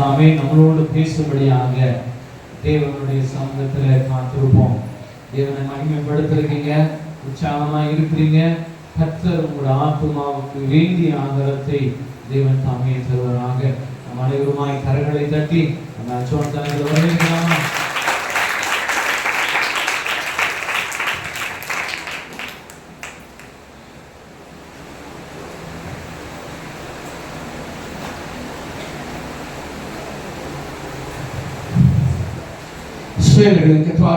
தாமே நம்மளோடு பேசும்படியாக தேவனுடைய சமூகத்தில் காத்திருப்போம். தேவனை மகிமைப்படுத்திருக்கீங்க, உற்சாகமா இருக்கிறீங்க. கர்த்தர் உங்களோட ஆத்மாவுக்கு வேண்டிய ஆதாரத்தை தேவன் தாமே தருவதாக. நம் அனைவருமாய் கரங்களை தட்டி நம்ம அச்சோட்டத்தில் வரவேற்கலாமா?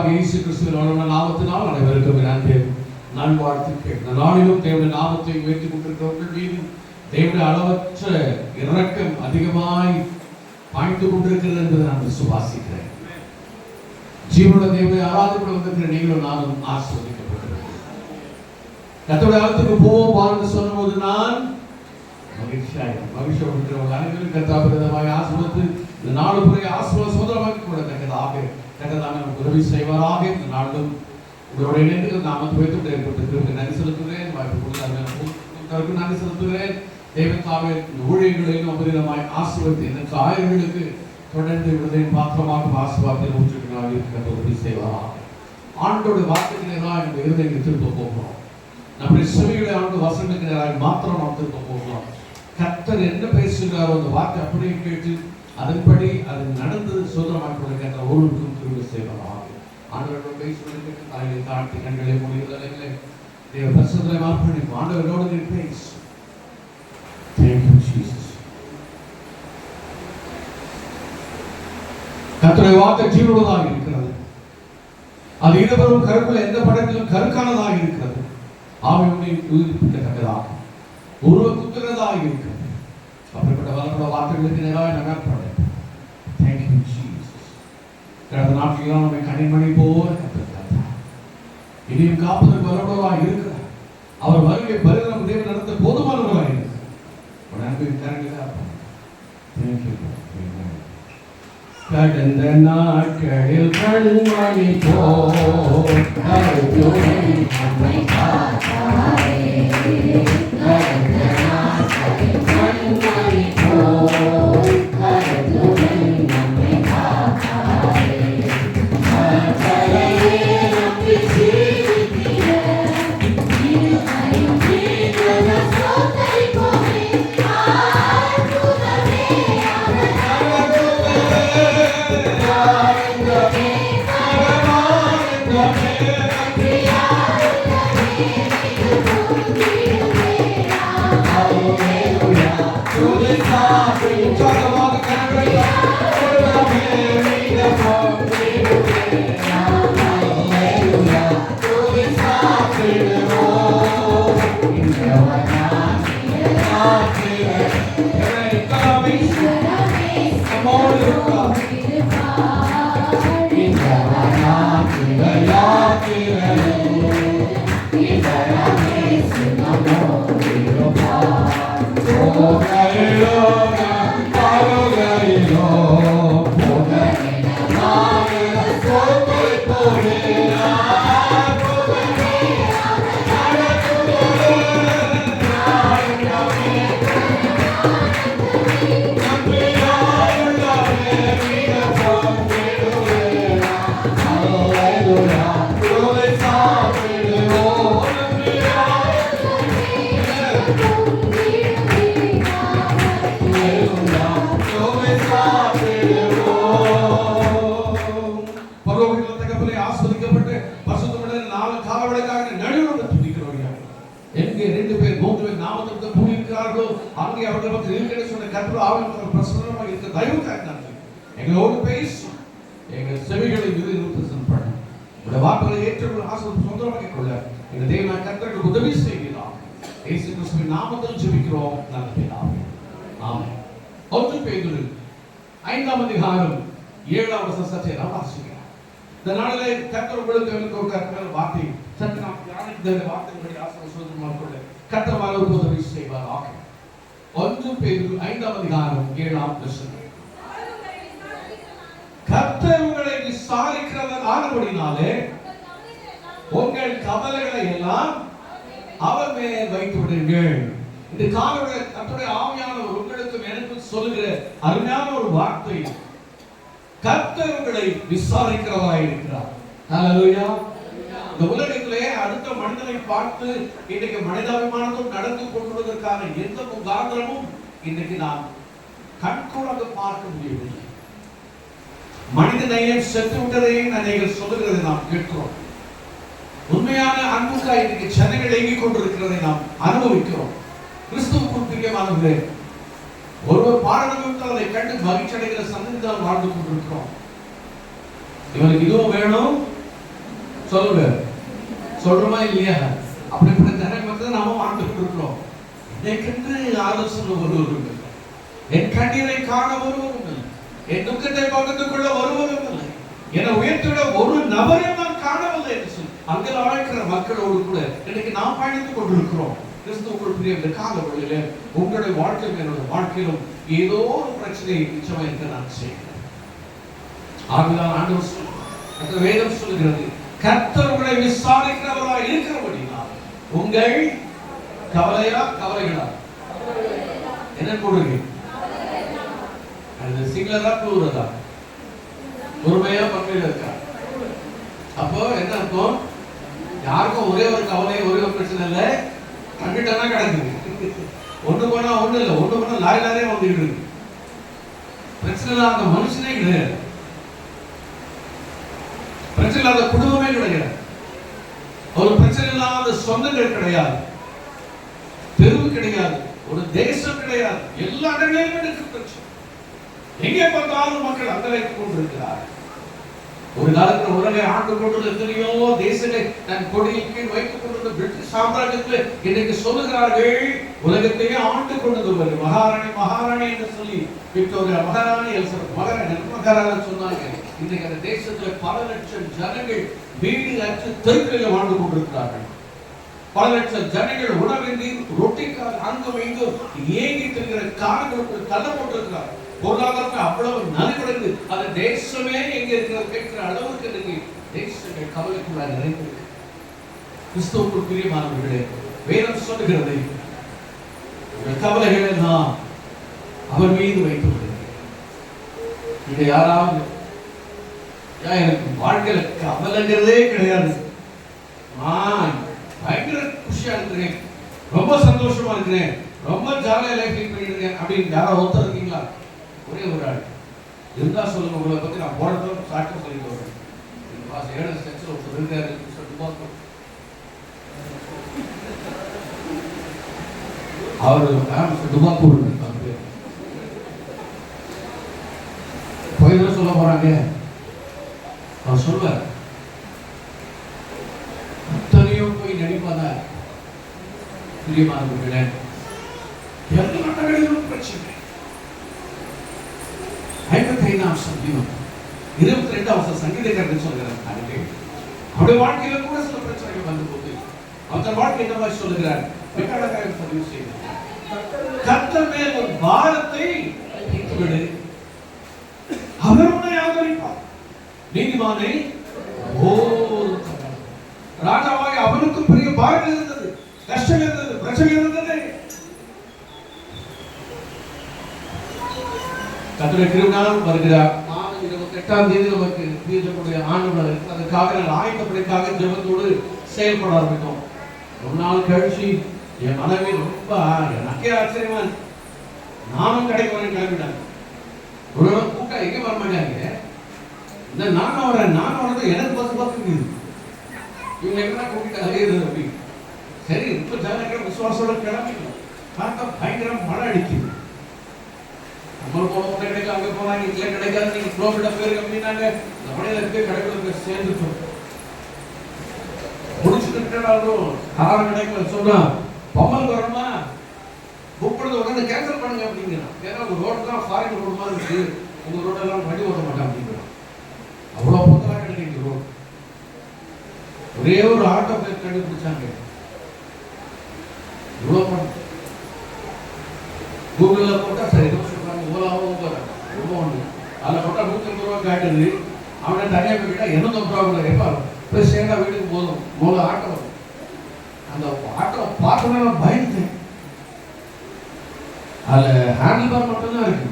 இயேசு கிறிஸ்துவின் நாமத்தினால் அனைவருக்கும் நல்வாழ்த்துக்கள். இந்த நாளிலும் தேவனுடைய நாமத்தை உயர்த்திக் கொண்டிருக்கிறவர்கள் மீது தேவனுடைய அளவற்ற இரக்கம் அதிகமாய் பாய்ந்து கொண்டிருக்கிறது என்பதை நான் விசுவாசிக்கிறேன். ஜீவனுடைய தேவனை ஆராதிக்க வந்திருக்கிற நீங்களும் நானும் ஆசீர்வதிக்கப்பட்டிருக்கிறேன். கர்த்தருடைய ஆலயத்துக்கு போவோம் என்று சொன்னபோது நான் மகிழ்ச்சியோடு அனைவரும் கர்த்தர் ஆசீர்வதித்து இந்த நாலு முறை ஆசீர்வாதமாக கூடத்தக்கதாக கர்த்தர் நமக்கு உதவி செய்வாராக. இந்த நாளும் உங்களுடைய இணைந்து நாமத்தை வைத்து ஏற்பட்டிருக்கிறது நன்றி செலுத்துகிறேன். வாய்ப்பு கொடுத்து நன்றி செலுத்துகிறேன். தேவத்தாவே ஊழியர்களையும் அபரிதமாய் ஆசீர்வதித்து இந்த காயர்களுக்கு தொடர்ந்து விடுதலின் பாத்திரமாக ஆசீர்வாதத்தை ஊற்றுகிறார் இருக்க உதவி செய்வாராக. ஆண்டோட வார்த்தைகளை தான் இந்த இருதயத்தை திருப்ப போகிறோம். நம்முடைய செவிகளை ஆண்டு வசனங்களுக்கு நேராக மாத்திரம் நாம் திருப்ப போகிறோம். கர்த்தர் என்ன பேசுகிறாரோ அந்த வார்த்தை அப்படியே கேட்டு அதன்படி அது நடந்தது சுதந்திரமாக கேட்ட ஒவ்வொருக்கும் திரும்ப செய்வாராக. ஆண்டவரோடு பேசுவதற்கு தலையை தாழ்த்தி கண்களை மூடியதில்லை. தேவ பரிசுத்தத்தை மார்ப்பணிப்போம். ஆண்டவரோடு நீ பேசு. Thank you Jesus. கர்த்தருடைய வார்த்தை ஜீவனுள்ளதாக இருக்கிறது. அது இருவரும் கருக்குள்ள எந்த படத்திலும் கருக்கானதாக இருக்கிறது. ஆவியை உயிர்ப்பிக்கத்தக்கதாக உருவ குத்துகிறதாக இருக்கிறது. அப்படிப்பட்ட வல்லமையுள்ள வார்த்தைகளுக்கு நேராக நகர்ப்பட. Thank you Jesus. கடந்த நாட்களெல்லாம் நம்மை கனிமணி போல கத்திருக்கிறார். இனியும் காப்பதற்கு வல்லமையுள்ளதாக இருக்கிறார். அவர் வருகை பரிதாபம் தேவன் நடத்த போதுமானவர்களாக இருக்கிறார். கடந்த நாட்களில் கண்மணி போல் நம்மை காத்தாரே. கடந்த நாட்களில் கண்மணி போல் நம்மை காத்தாரே. கர்த்தரையே நம்பி ஜீவித்திட இருமையும் ஜீவன சோதனை போலே அற்புதமே எங்களோடு பேசும். எங்கள் செவிகளை பண்ண உடைய வார்த்தைகளை ஏற்றுக்கொள்ள ஆசீர்வாதம் சொந்தமாக்கிக் கொள்ள எங்கள் தேவனாகிய கர்த்தருக்கு உதவி செய்கிறார். இயேசு கிறிஸ்துவின் நாமத்தில் ஜெபிக்கிறோம் நல்ல பிதாவே. ஆமென். 1 பேதுரு 5ஆம் அதிகாரம் 7ஆம் வசனத்தை நாம் வாசிக்கிறோம். இந்த நாளிலே கர்த்தர் உங்களுக்கு ஒரு கர்த்தர் வார்த்தை சற்று நாம் தியானித்த வார்த்தைகளை ஆசீர்வாதம் சொந்தமாக்கிக் கொள்ள கர்த்தர் உங்களுக்கு உதவி செய்வாராக. 1 பேதுரு 5ஆம் அதிகாரம் 7ஆம் வசனம். கர்த்தர் உங்களை விசாரிக்கிறவர் ஆனபடினாலே உங்கள் கவலைகளை எல்லாம் அவர் மேல் வைத்து விடுங்கள். இந்த காலையில கர்த்தருடைய ஆவியானவர் உங்களுக்கும் எனக்கும் சொல்லுகிற அருமையான ஒரு வார்த்தை, கர்த்தர் உங்களை விசாரிக்கிறவராய் இருக்கிறார். ஹல்லேலூயா. இந்த உலகத்திலே அடுத்த மனிதனை பார்த்து இன்றைக்கு மனிதாபிமானத்தும் நடந்து கொள்வதற்கான எந்த முகாந்திரமும் இன்றைக்கு நாம் கண்கூடாக பார்க்க முடியவில்லை. மனித நேயம் செத்து விட்டதையே நீங்கள் சொல்லுகிறதை நாம் கேட்கிறோம். உண்மையான அன்புக்காக இன்றைக்கு ஜனங்கள் இயங்கிக் கொண்டிருக்கிறதை நாம் அனுபவிக்கிறோம். கிறிஸ்துவுக்குள் பிரியமானவர்களே, ஒருவர் பாடணும் அதை கண்டு மகிழ்ச்சி அடைகிற சந்ததி தான் வாழ்ந்து கொண்டிருக்கிறோம். இவனுக்கு இதுவும் வேணும் சொல்லுங்க, சொல்றோமா இல்லையா? அப்படிப்பட்ட ஜனங்கள் வந்து நாம வாழ்ந்து கொண்டிருக்கிறோம். எனக்கென்று ஆலோசனை ஒருவரும் இல்லை, என் கண்ணீரை காண ஒருவரும் இல்லை, என் துக்கத்தை பகிர்ந்து கொள்ள ஒருவரும் இல்லை, என உயர்த்திட ஒரு நபரையும் நான் காணவில்லை என்று சொல்லி அங்கே வாழ்க்கிற மக்களோடு கூட இன்னைக்கு நாம் பயணித்துக் கொண்டிருக்கிறோம். கிறிஸ்துவுக்குள் பிரிய இந்த கால வழியில உங்களுடைய வாழ்க்கையும் என்னோட வாழ்க்கையிலும் ஏதோ ஒரு பிரச்சனை நிச்சயமா இருக்க நான் செய்கிறேன். ஆகிதான் ஆண்டவர் சொல்லுங்க, வேதம் சொல்லுகிறது, கர்த்தர் உங்களை விசாரிக்கிறவராய் இருக்கிறபடினால் உங்கள் கவலையா கவலைகளா என்ன போடுங்க, அது சிங்களரா கூறுறதா பொறுமையா பண்மையில இருக்கா? அப்போ என்ன அர்த்தம்? யாருக்கும் ஒரே ஒரு கவலை ஒரே ஒரு பிரச்சனை இல்லை, கண்டுட்டானா கிடக்குது. ஒண்ணு போனா ஒண்ணு இல்லை, ஒண்ணு போனா லாரி லாரியே வந்துட்டு இருக்கு. பிரச்சனை இல்லாத மனுஷனே கிடையாது, பிரச்சனை இல்லாத குடும்பமே கிடையாது, ஒரு பிரச்சனை இல்லாத சொந்தங்கள் கிடையாது, தெருவு கிடையாது, ஒரு தேசம் கிடையாது. எல்லா இடங்களிலும் இருக்கு பிரச்சனை. எங்கே பார்த்தாலும் மக்கள் அங்கலைத்துக் கொண்டிருக்கிறார்கள். ஒரு காலத்தில் உலகை ஆண்டு கொண்டிருந்த எத்தனையோ தேசங்களை தன் கொடியின் கீழ் வைத்துக் கொண்டிருந்த பிரிட்டிஷ் சாம்ராஜ்யத்தில் இன்னைக்கு சொல்லுகிறார்கள், உலகத்தையே ஆண்டு கொண்டிருந்தவர் மகாராணி மகாராணி என்று சொல்லி விக்டோரியா மகாராணி மகாராணி சொன்னாங்க. இன்னைக்கு அந்த தேசத்துல பல லட்சம் ஜனங்கள் வீடு அற்று தெருக்களில் வாழ்ந்து கொண்டிருக்கிறார்கள். பல லட்சம் ஜனங்கள் உணவின்றி ரொட்டிக்காக அங்கும் இங்கும் ஏங்கி திரிகிற காரணங்களுக்கு தள்ளப்பட்டிருக்கிறார்கள். பொருளாதாரத்தை அவ்வளவு நலிவடைந்து அந்த தேசமே எங்க இருக்கிறது கேட்கிற அளவுக்கு இன்னைக்கு தேசங்கள் கவலைக்குள்ளாக நிறைந்திருக்கு. கிறிஸ்துவுக்குள் பிரியமானவர்களே, வேதம் சொல்லுகிறது, கவலைகள் எல்லாம் அவர் மீது வைத்து விடுகிறது. இங்க யாராவது எனக்கு வாழ்க்கையில கவலைங்கிறதே கிடையாது, பயங்கர குஷியா இருக்கிறேன், ரொம்ப சந்தோஷமா இருக்கிறேன், ரொம்ப ஜாலியா லைஃப் பண்ணிட்டு இருக்கேன் அப்படின்னு யாராவது ஒருத்தர் இருக்கீங்களா? ஒரே ஒரு ஆள் இருந்தா சொல்லுங்க. உங்களை பத்தி நான் போறதுல சாட்டம் சொல்லிட்டு வரேன். ஒருத்தர் இருக்காரு, அவர் டுபாக்கூர் போய் சொல்ல போறாங்க. அவர் சொல்வார், அத்தனையும் போய் நடிப்பாத பிரியமானவர்களே, எல்லா நாடுகளிலும் பிரச்சனை. 55ஆம் சங்கீதம் 22ஆம் சங்கீதக்காரன் சொல்கிறார், அவருடைய வாழ்க்கையில கூட சில பிரச்சனைகள் வந்து போது அந்த வாழ்க்கை என்ன மாதிரி சொல்லுகிறார், பதிவு செய்கிறார், கர்த்தர் மேல் ஒரு பாரத்தை வைத்துவிடு, அவர் உன்னை ஆதரிப்பார், நீதிமானை ராஜாவாய் அவனுக்கும் பெரிய பாரம் இருந்தது, கஷ்டம் இருந்தது, பிரச்சனை இருந்தது. கர்த்தருடைய கிருபையால் வருகிறார். மாதம் 28ஆம் தேதி நமக்கு தீர்க்கக்கூடிய ஆண்டவர் இருக்கு. அதுக்காக நான் ஆயத்தப்படிக்காக ஜெபத்தோடு செயல்பட ஆரம்பித்தோம். ஒரு நாள் கழிச்சு என் மனைவி ரொம்ப எனக்கே ஆச்சரியமா, நானும் கடைக்கு வரேன் கிளம்பிட்டாங்க. ஒரு கூட்டம் எங்க வர மாட்டாங்க, இந்த நானும் வரது எனக்கு பஸ் இருக்குது, இவங்க எல்லாம் கூட்டிட்டு அலையுது அப்படி. சரி, இப்ப ஜனங்கள் விசுவாசோட கிளம்பிக்கணும். பார்த்தா பயங்கரம் மழை அடிக்குது. நம்ம போன கிடைக்கும், அங்க போனா இங்க கிடைக்காது, நீங்க கிலோமீட்டர் பேருக்கு அப்படின்னாங்க. நம்மளே இருக்க கடைகளுக்கு சேர்ந்துட்டோம். முடிச்சுட்டு இருக்கிறாலும் காரம் கிடைக்கல சொன்னா பொம்மல் வரணுமா புக் பண்ணது உடனே கேன்சல் பண்ணுங்க அப்படிங்கிறான். ஏன்னா உங்க ரோடு தான் ஃபாரின் ரோடு மாதிரி இருக்கு, உங்க ரோடெல்லாம் வண்டி ஓட்ட மாட்டேன் அப்படிங்கிறான். அவ்வளோ பொத்தலாம் கிடைக்கும் ரோடு. ஒரே ஒரு ஆட்டோ பேர் கண்டுபிடிச்சாங்க. இவ்வளோ பணம் கூகுளில் போட்டால் சரி சொல்றாங்க, ஓலாவும் போறாங்க, அதில் போட்டால் 150 ரூபா காட்டுது. அவனை தனியாக போய் கேட்டால் 250 ரூபா கூட எப்போ போய் சேர்ந்தா வீட்டுக்கு போதும். மூலம் ஆட்டோ, அந்த ஆட்டோ பார்த்தோன்னா பயந்துட்டேன். அதில் ஹேண்டில் பார் மட்டும்தான் இருக்கு.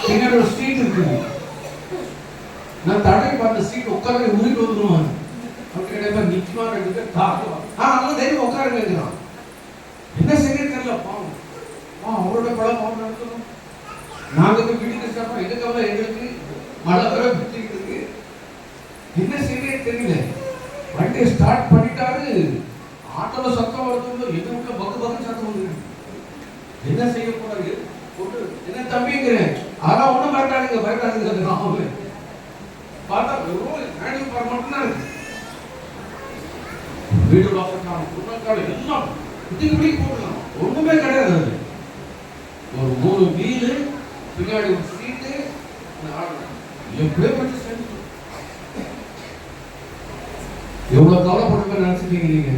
பின்னாடி ஒரு சீட் இருக்குது. நான் தடவை பார்த்த சீட் உட்கார உருட்டு வந்துருவாங்க. அப்படி கிடையாது நிச்சயமா ரெண்டு தாக்குவான். அதெல்லாம் தைரியம் உட்கார கேட்கிறான். என்ன செய்ய தெரியல. பாவம் அவரோட படம் பாவம் நடத்தணும். நாங்கள் வீட்டுக்கு சாப்பிட்டோம். எதுக்காக எங்களுக்கு மழை வர பிடிச்சிருக்கு. என்ன செய்ய தெரியல. வண்டியை ஸ்டார்ட் பண்ணிட்டாரு. ஆட்டோல சத்தம் வருது. எதுவுமே பக்கு பக்கு சத்தம் வந்து என்ன செய்ய போறாரு. என்ன தம்பிங்கிறேன். ஆனா ஒண்ணும் பயப்படாதுங்க பயப்படாதுங்க. பார்த்தா ஹேண்டில் பார் மட்டும்தான் இருக்கு. வீடு வாசல் எல்லாம் இப்படி போடலாம். ஒண்ணுமே கிடையாது. ஒரு 3 வீலு பின்னாடி ஒரு சீட்டு எப்படியே பற்றி சேர்ந்து எவ்வளவு கவலைப்பட்டு நினைச்சிட்டீங்க நீங்க.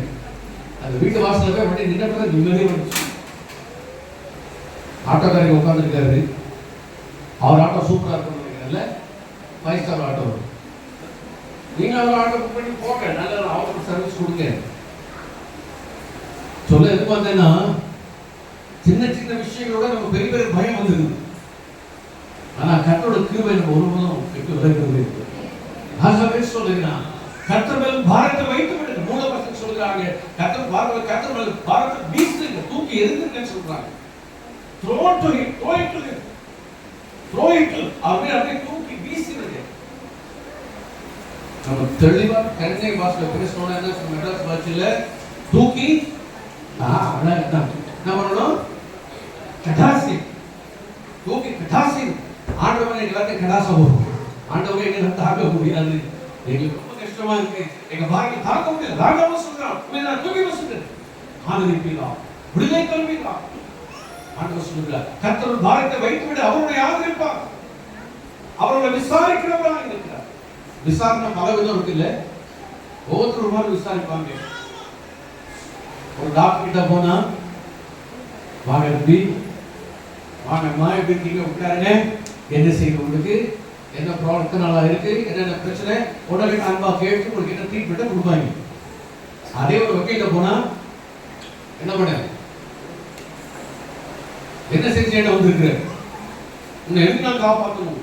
அந்த வீட்டு வாசல போய் வண்டி நின்று நிம்மதியே வந்துச்சு. ஆட்டோக்காரங்க உட்காந்துருக்காரு. அவர் ஆட்டோ சூப்பரா இருக்கும்னு நினைக்கிறேன்ல. 5 ஸ்டார் ஆட்டோ. நீங்க அவர் ஆட்டோ புக் பண்ணி போங்க. நல்ல அவருக்கு சர்வீஸ் கொடுங்க. சொல்ல எது பார்த்தேன்னா சின்ன சின்ன விஷயங்களோட நம்ம பெரிய பெரிய பயம் வந்துருது. ஆனா கர்த்தரோட கிருபை நம்ம ஒருபோதும் விட்டு விலகிறது. ஆகவே சொல்லுகிறான் கர்த்தர் மேல் பாரத்தை வைத்து விடுங்க. 3% சொல்றாங்க கர்த்தர் மேல் பாரத்தை வீசுங்க, தூக்கி எறிந்துங்கன்னு சொல்றாங்க. throw it அப்படியே தூக்கி வீசுங்க. நம்ம தெளிவா கண்ணை வாசல பேசணும். என்ன மெட்ராஸ் பாஷையில தூக்கி என்ன பண்ணணும். கடாசி தூக்கி கடாசி. ஆண்டவரை எல்லாத்தையும் கடாச வரும். ஆண்டவரை எங்களை தாக்க முடியாது. எங்களுக்கு ரொம்ப கஷ்டமா இருக்கு. எங்க பாக்கி தாக்க முடியாது. ராஜாவும் சொல்றான் நான் தூக்கி வச்சுட்டேன். ஆதரிப்பீங்களா, விடுதலை தருவீங்களா? ஆண்டவர் சொல்லுகிறார் கர்த்தர் பாரத்தை வைத்து விட அவருடைய ஆதரிப்பார். அவரோட விசாரிக்கிறவராக இருக்கிறார். விசாரணை பல விதம் இருக்கு இல்ல. ஒவ்வொருத்தர் மாதிரி விசாரிப்பாங்க. ஒரு டாக்டர் கிட்ட போனா வாங்க எப்படி வாங்கம்மா எப்படி இருக்கீங்க உட்காருங்க. என்ன செய்யுங்க, உங்களுக்கு என்ன ப்ராப்ளம் நல்லா இருக்கு, என்னென்ன பிரச்சனை உடனே அன்பா கேட்டு உங்களுக்கு என்ன ட்ரீட்மெண்ட் கொடுப்பாங்க. அதே ஒரு வக்கீல்கிட்ட போனா என்ன பண்ண என்ன செஞ்சு வந்திருக்கிற உன்னை எதுக்கு நான் காப்பாற்றணும்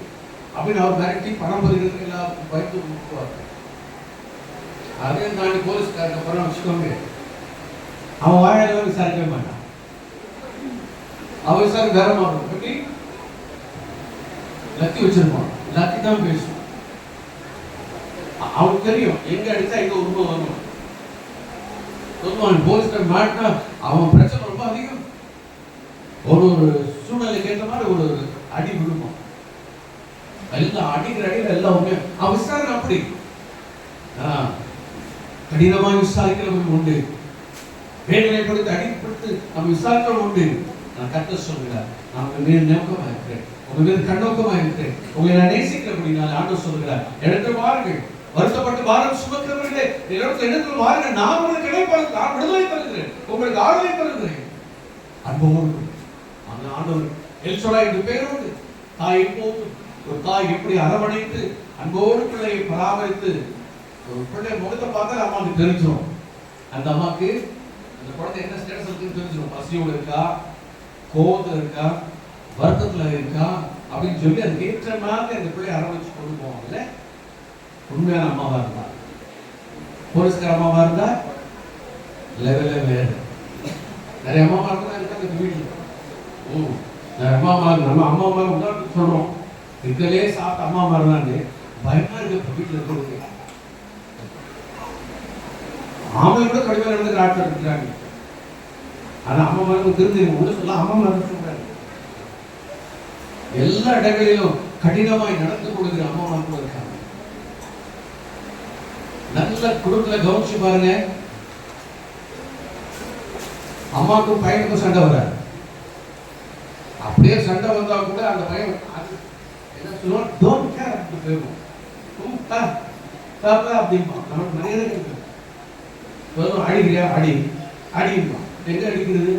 அப்படின்னு அவர் மிரட்டி பணம் பறிக்கிறதுக்கு எல்லாம் பயந்து கொடுத்துருவார். அதே தாண்டி போலீஸ்காரங்க அப்புறம் வச்சுக்கோங்க. அவன் வாயால விசாரிக்கவே மாட்டான். அவன் விசாரி வேற மாறும். எப்படி லத்தி வச்சிருப்பான். லத்தி தான் பேசும். அவனுக்கு தெரியும் எங்க அடிச்சா எங்க உருவம் வரும். சொல்லுவான் போலீஸ்காரன் மாட்டினா அவன் பிரச்சனை ரொம்ப அதிகம். ஒரு சூழ்நிலைக்கு ஏற்ற மாதிரி ஒரு அடி விழுப்பான். எல்லாம் அடிக்கிற அடியில் எல்லாம் உண்மை. அவன் விசாரணை அப்படி கடினமாக விசாரிக்கிறவங்க உண்டு. வேதனைப்படுத்தி அடிப்படுத்தி நம்ம விசாரிக்கிறவங்க உண்டு. நான் கர்த்தர் சொல்கிறார் நான் உங்க மீது நோக்கமாக இருக்கிறேன், உங்க மீது கண்ணோக்கமாக இருக்கிறேன், உங்களை நான் நேசிக்கிறபடினால ஆண்டவர் சொல்கிறார் இடத்துல வாருங்கள் வருத்தப்பட்டு பாரம் சுமக்கிறவர்களே இடத்துல வாருங்கள், நான் உங்களுக்கு கிடைப்பாரு, நான் விடுதலை தருகிறேன், உங்களுக்கு ஆறுதலை தருகிறேன். அன்போடு அந்த ஆண்டவர் எல்சோடா என்று பேரோடு தாயை போட்டு ஒரு தாய் எப்படி அரவணைத்து அன்போடு பிள்ளையை பராமரித்து ஒரு பிள்ளை முகத்தை பார்த்தா அம்மாவுக்கு தெரிஞ்சிடும். அந்த அம்மாவுக்கு அந்த குழந்தை என்ன ஸ்டேட்டஸ் இருக்குன்னு தெரிஞ்சிடும். பசியோடு இருக்கா, கோபத்தில் இருக்கா, வருத்தத்தில் இருக்கா அப்படின்னு சொல்லி அதுக்கு ஏற்ற மாதிரி அந்த பிள்ளையை அரவணைச்சு கொண்டு போவாங்கல்ல. உண்மையான அம்மாவா இருந்தா, போலீஸ்கார அம்மாவா இருந்தா லெவலே வேறு. நிறைய அம்மாவா இருந்தா இருக்காங்க இந்த வீட்டில். நம்ம அம்மா மாதிரி உதாரணத்துக்கு சொல்றோம். இருக்கிறதே சாப்பிட்ட அம்மா மாதிரி தான் பயமா இருக்கு வீட்டில் இருக்கிறது. ஆம்பளை கூட கடுமையாக நடந்து ஆட்கள் இருக்கிறாங்க. ஆனா அம்மா மாதிரி தெரிஞ்சுங்க ஒன்று சொல்ல அம்மா மாதிரி சொல்றாங்க. எல்லா இடங்களிலும் கடினமாய் நடந்து கொடுக்குற அம்மா மாதிரி இருக்காங்க. நல்ல குடும்பத்துல கவனிச்சு பாருங்க. அம்மாவுக்கும் பையனுக்கும் சண்டை வராது. அப்படியே சண்டை வந்தா கூட அந்த பையன் என்ன சொல்லுவான், டோன்ட் கேர் அப்படி போயிடும். அப்படிம்பா நமக்கு மரியாதை இருக்கு. அடிக்கிறியா அடி அடிப்பா. எங்க அடிக்கிறது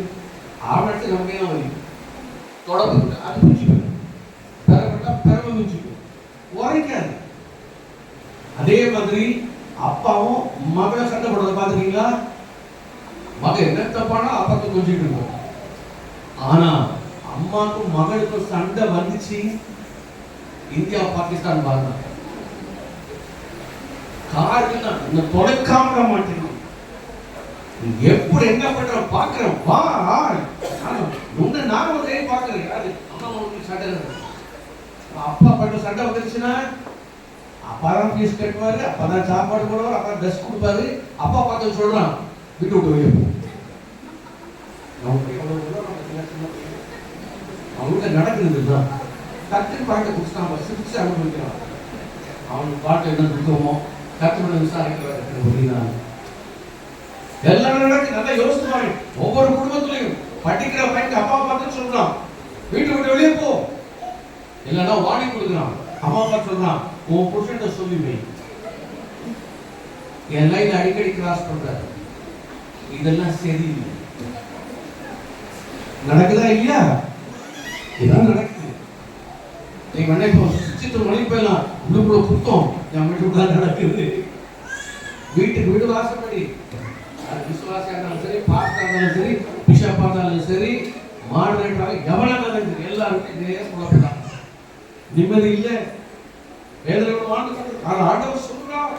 ஆவணத்தை நமக்கே தான் வரும். தொடர்பு அது முடிச்சுக்கணும், பெறப்பட்டா பெறவை முடிச்சுக்கணும், உரைக்காது. அதே மாதிரி அப்பாவும் மகளை சண்டை போடுறத பாத்துக்கீங்களா? மக என்ன தப்பானா அப்பத்தை கொஞ்சிட்டு இருக்கும். ஆனா அம்மாக்கும் மகளுக்கும் சண்டை வந்துச்சு. இந்தியா பாகிஸ்தான் பாருங்க, காரணம் இந்த தொலைக்காம மாட்டேன். எப்படி என்ன பண்ற பாக்குறேன், வா உன்ன நான் ஒரு பாக்குறேன். யாரு அம்மா மகளுக்கு சண்டை, அப்பா பண்ற சண்டை வந்துருச்சுன்னா அப்பா தான் ஃபீஸ் கட்டுவாரு, அப்பா தான் சாப்பாடு போடுவார், அப்பா ட்ரெஸ் கொடுப்பாரு. அப்பா பார்த்து சொல்றான் விட்டு விட்டு வெளியே போ. அவங்க நடக்குது தான் கத்து பாட்டை குடிச்சுட்டான், சிரிச்சு அனுபவிக்கிறான். அவனுக்கு பாட்டு என்ன துக்கமோ கத்து விசாரிக்கிறான். எல்லாம் நடக்கு. நல்லா யோசித்து பாருங்க. ஒவ்வொரு குடும்பத்திலையும் படிக்கிற பையன் அப்பா பார்த்து சொல்றான் வீட்டு விட்டு வெளியே போ, இல்லைன்னா வாணி கொடுக்குறான். அம்மா அப்பா சொல்றான் உன் புருஷன் சொல்லி வை. என் லைன் அடிக்கடி கிராஸ் பண்றாரு. இதெல்லாம் சரியில்லை. நடக்குதா இல்லையா? இதான் நடக்குது. நீங்க என்ன இப்போ சித்து மொழி போயலாம் உள்ளுக்குள்ள குத்தம் என் வீட்டுக்குள்ள நடக்குது. வீட்டுக்கு வீடு வாசப்படி விசுவாசியா இருந்தாலும் சரி, பாஸ்டா இருந்தாலும் சரி, பிஷப்பா இருந்தாலும் சரி, மாடரேட்டராக எவனா இருந்தாலும் சரி, எல்லாருமே இதே சொல்லப்படாது. நிம்மதி இல்லை, வேதனையோட வாழ்ந்து ஆண்டவர் சொல்றார்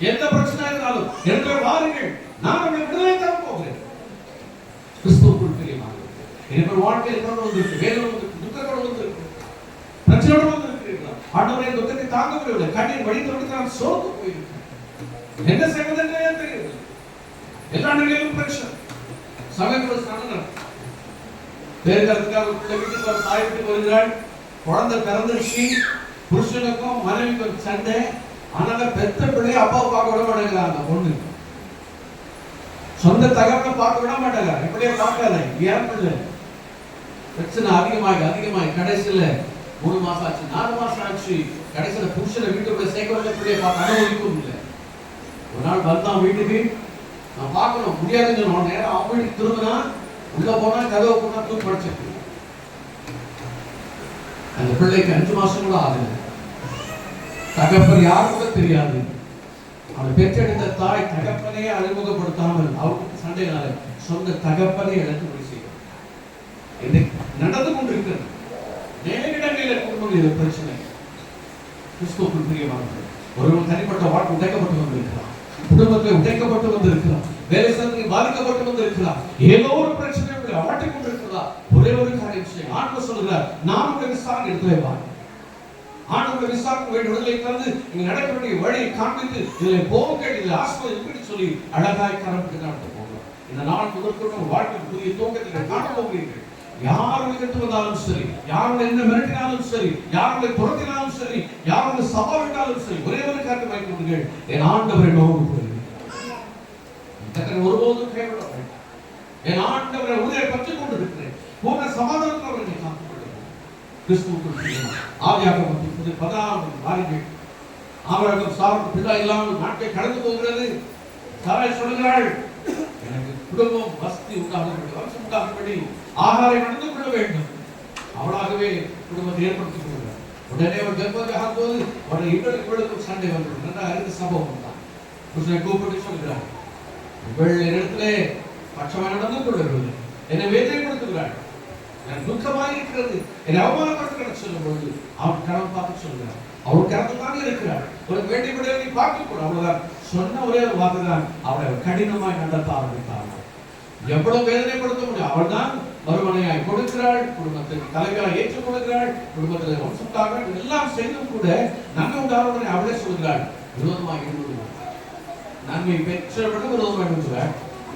எந்த பிரச்சனை இருந்தாலும் என்று வாருங்கள், நான் உங்களை விடுதலை தர போகிறேன். கிறிஸ்துவுக்குள் பிரியமாக என்னோட வாழ்க்கையில் கொண்டு வந்திருக்கு, வேதனை வந்திருக்கு, துக்கத்தோடு வந்திருக்கு, பிரச்சனையோடு வந்திருக்கிறீர்களா? ஆண்டவரை துக்கத்தை தாங்க முடியவில்லை, கண்ணீர் வடித்து நான் சோர்ந்து போயிருக்கேன். என்ன செய்வதென்றே தெரியவில்லை. எல்லா நிலையிலும் பிரச்சனை. சமயத்தோட ஸ்நானம் பேருக்கிறதுக்காக வீட்டுக்கு ஒரு தாய் வீட்டுக்கு வருகிறாள். குழந்தை பிறந்துருச்சு. புருஷனுக்கும் மனைவிக்கும் சண்டை. ஆனால பெத்த பிள்ளைய அப்பாவை பார்க்க விட மாட்டேங்கிறாங்க. அந்த பொண்ணு சொந்த தகவலை பார்க்க விட மாட்டாங்க. இப்படியே பார்க்காத ஏன் பிள்ளை பிரச்சனை அதிகமாகி கடைசியில 3 மாசம் ஆச்சு, 4 மாசம் ஆச்சு. கடைசியில புருஷனை வீட்டுக்குள்ள சேர்க்கவில்லை, பிள்ளைய பார்க்க அனுமதிக்கவும் இல்லை. ஒரு நாள் வந்தான் வீட்டுக்கு. நான் பார்க்கணும் முடியாதுன்னு சொன்ன நேரம் அவன் வீட்டுக்கு திரும்பினா உள்ள போனா கதவை போனா தூக்கி படிச்சிருக்கு. அந்த பிள்ளைக்கு 5 மாசம் கூட ஆகுது. தகப்பன் யாரு கூட தெரியாது. அவன் பெற்றெடுத்த தாய் தகப்பனையே அறிமுகப்படுத்தாமல் அவருக்கு சண்டையினால சொந்த தகப்பனை இழந்து போய் செய்யும். நடந்து கொண்டிருக்கிறது நேரிடங்களில் குடும்பங்களில் பிரச்சனை. கிறிஸ்துவுக்குள் பிரியமானது. ஒருவன் தனிப்பட்ட வாழ்க்கை உடைக்கப்பட்டு வந்திருக்கிறான், குடும்பத்தில் உடைக்கப்பட்டு வந்திருக்கிறான், வேலை சந்தனை பாதிக்கப்பட்டு வந்திருக்கிறார், ஏதோ ஒரு பிரச்சனை வாட்டிக் கொண்டிருக்கிறார். ஒரே ஒரு காரியம் செய்ய ஆண்டவர் சொல்கிறார், நான் உங்களை விசாரணை எடுத்து வைப்பார். ஆண்டவர் விசாரணை வேண்டிய விடுதலை தந்து இங்க நடக்க வேண்டிய வழியை காண்பித்து இதில் போக கேட்டு ஆஸ்பத்திரி இப்படி சொல்லி அழகாய் கரம்பிட்டு நடத்த போகிறோம். இந்த நாள் முதற்கொண்டு வாழ்க்கை புதிய துவக்கத்தை காண போகிறீர்கள். யாருடைய கட்டு வந்தாலும் சரி, யாருடைய என்ன மிரட்டினாலும் சரி, யாருடைய துரத்தினாலும் சரி, யாருடைய சபா விட்டாலும் சரி, ஒரே ஒரு காட்டு வாங்கி கொள்ளுங்கள். என் ஆண்டவரை நோக்கு போகிறேன், ஒருபோதும் கைவிட வேண்டும். என் ஆண்டவரை உதவியை பற்றிக் கொண்டிருக்கிறேன். பூர்ண சமாதானத்தில் அவர்களை காத்துக் கொள்ளுங்கள். கிறிஸ்துவுக்குள் ஆவியாகமம் 10 வாருங்கள். ஆபிரகாம் சாராளுக்கு பிள்ளை இல்லாமல் நாட்டை கடந்து போகிறது. சாராள் சொல்கிறாள், எனக்கு குடும்பம் வசதி உண்டாக வேண்டும், வம்சம் உண்டாகும்படி ஆகாரம் நடந்து கொள்ள வேண்டும். அவளாகவே குடும்பத்தை ஏற்படுத்திக் கொள்கிறார். உடனே அவர் கர்ப்பவதியாக போது அவருடைய இவளுக்கும் சண்டை வந்து நல்ல அறிந்த சம்பவம் தான். புருஷனை கூப்பிட்டு சொல்கிறார், இவள் இடத்திலே பட்சமாக நடந்து கொள்ளவில்லை, என்னை வேதனைப்படுத்துகிறாள், எனக்கு துக்கமாக இருக்கிறது, என்னை அவமானப்படுத்துகிற சொல்லும் பொழுது அவன் கடன் பார்த்து சொல்கிறார், அவள் கடன் தாங்க இருக்கிறாள், உனக்கு வேண்டியபடியாக நீ பார்க்க கூட. அவ்வளவுதான் சொன்ன ஒரே ஒரு வார்த்தை தான் அவளை கடினமாய் நடத்த ஆரம்பித்தாள். எவ்வளவு வேதனைப்படுத்த முடியும்? அவள் தான் மறுமனையாய் கொடுக்கிறாள், குடும்பத்துக்கு தலைவராக ஏற்றுக் கொடுக்கிறாள், குடும்பத்தில் வம்சத்தாக எல்லாம் செய்தும் கூட நன்மை உண்டானவனை அவளே சொல்கிறாள், விரோதமாக இருந்துள்ளார். நன்மை பெற்றவர்கள் விரோதமாக இருக்கிறாள்,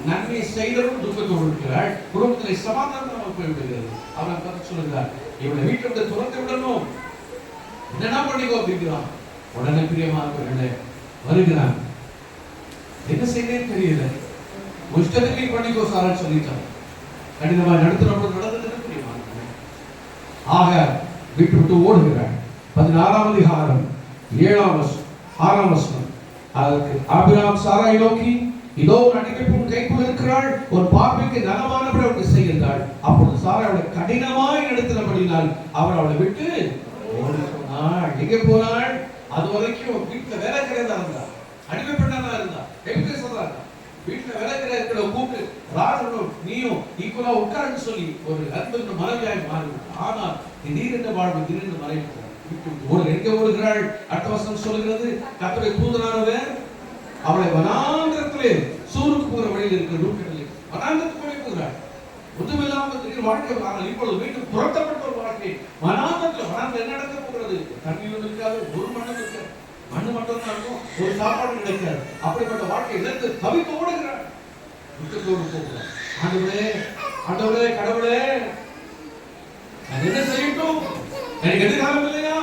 நன்மை செய்தவர்கள் துக்கத்தோடு இருக்கிறாள், குடும்பத்தில் சமாதானம் போய்விடுகிறது. அவனை பார்த்து சொல்கிறார், இவனை வீட்டை விட்டு துரத்து விடணும், என்னென்ன பண்ணிக்கோ அப்படிங்கிறான். உடனே பிரியமானவர்களே வருகிறான். என்ன செய்யறேன்னு தெரியல, இஷ்டத்துக்கு பண்ணிக்கோ சாரான்னு சொல்லிட்டான். கடினமாக நடந்தது பிரியமானவர்களே. ஆக வீட்டு விட்டு ஓடுகிறாள். 16ஆம் அதிகாரம் 6ஆம் வசனம். அதற்கு ஆபிரகாம் சாராயை நோக்கி, இதோ ஒரு அடிமைப்பும் கைக்குள் இருக்கிறாள், ஒரு பார்வைக்கு நலமானபடி அவளுக்கு செய்கிறாள். அப்பொழுது சாராய் அவளை கடினமாய் நடத்தினபடினால் அவர் அவளை விட்டு ஓடி போனாள். எங்கே போனாள்? அது வரைக்கும் வீட்டுல வேலை கிடையாதா இருந்தா, அடிமை பெண்ணா இருந்தா, எப்படி சொல்றாங்க, வீட்டுல வேலைக்கிற இருக்கிற கூப்பிட்டு ராஜனும் நீயும் ஈக்குவலா உட்கார்ந்து சொல்லி ஒரு அன்பு மனைவியாய் மாறி. ஆனால் திடீரென்று வாழ்வு திடீரென்று மறைவு ஒரு எங்கே ஓடுகிறாள். அட்டவசம் சொல்கிறது, கர்த்தருடைய தூதனானவர் அவளை வனாந்திரத்திலே சூருக்கு போகிற வழியில் இருக்கிற ரூட்டிலே வனாந்திரத்துக்குள்ளே போகிறாள். ஒன்றுமில்லாமல் வாழ்க்கை. ஆனால் இப்பொழுது வீட்டுக்கு புரட்டப்பட்ட ஒரு வாழ்க்கை வனாந்திரத்தில். வனாந்திரம் என்ன நடக்க போகிறது? தண்ணி ஒன்று இருக்காது, ஒரு மண்ணு இருக்காது, மண்ணு மட்டும் தான் இருக்கும், ஒரு சாப்பாடு கிடைக்காது. அப்படிப்பட்ட வாழ்க்கை இழந்து தவித்து ஓடுகிறாள். துக்கத்தோடு போகிறாள். ஆண்டவரே, ஆண்டவரே, கடவுளே, நான் என்ன செய்யட்டும்? எனக்கு எதிர்காலம் இல்லையா?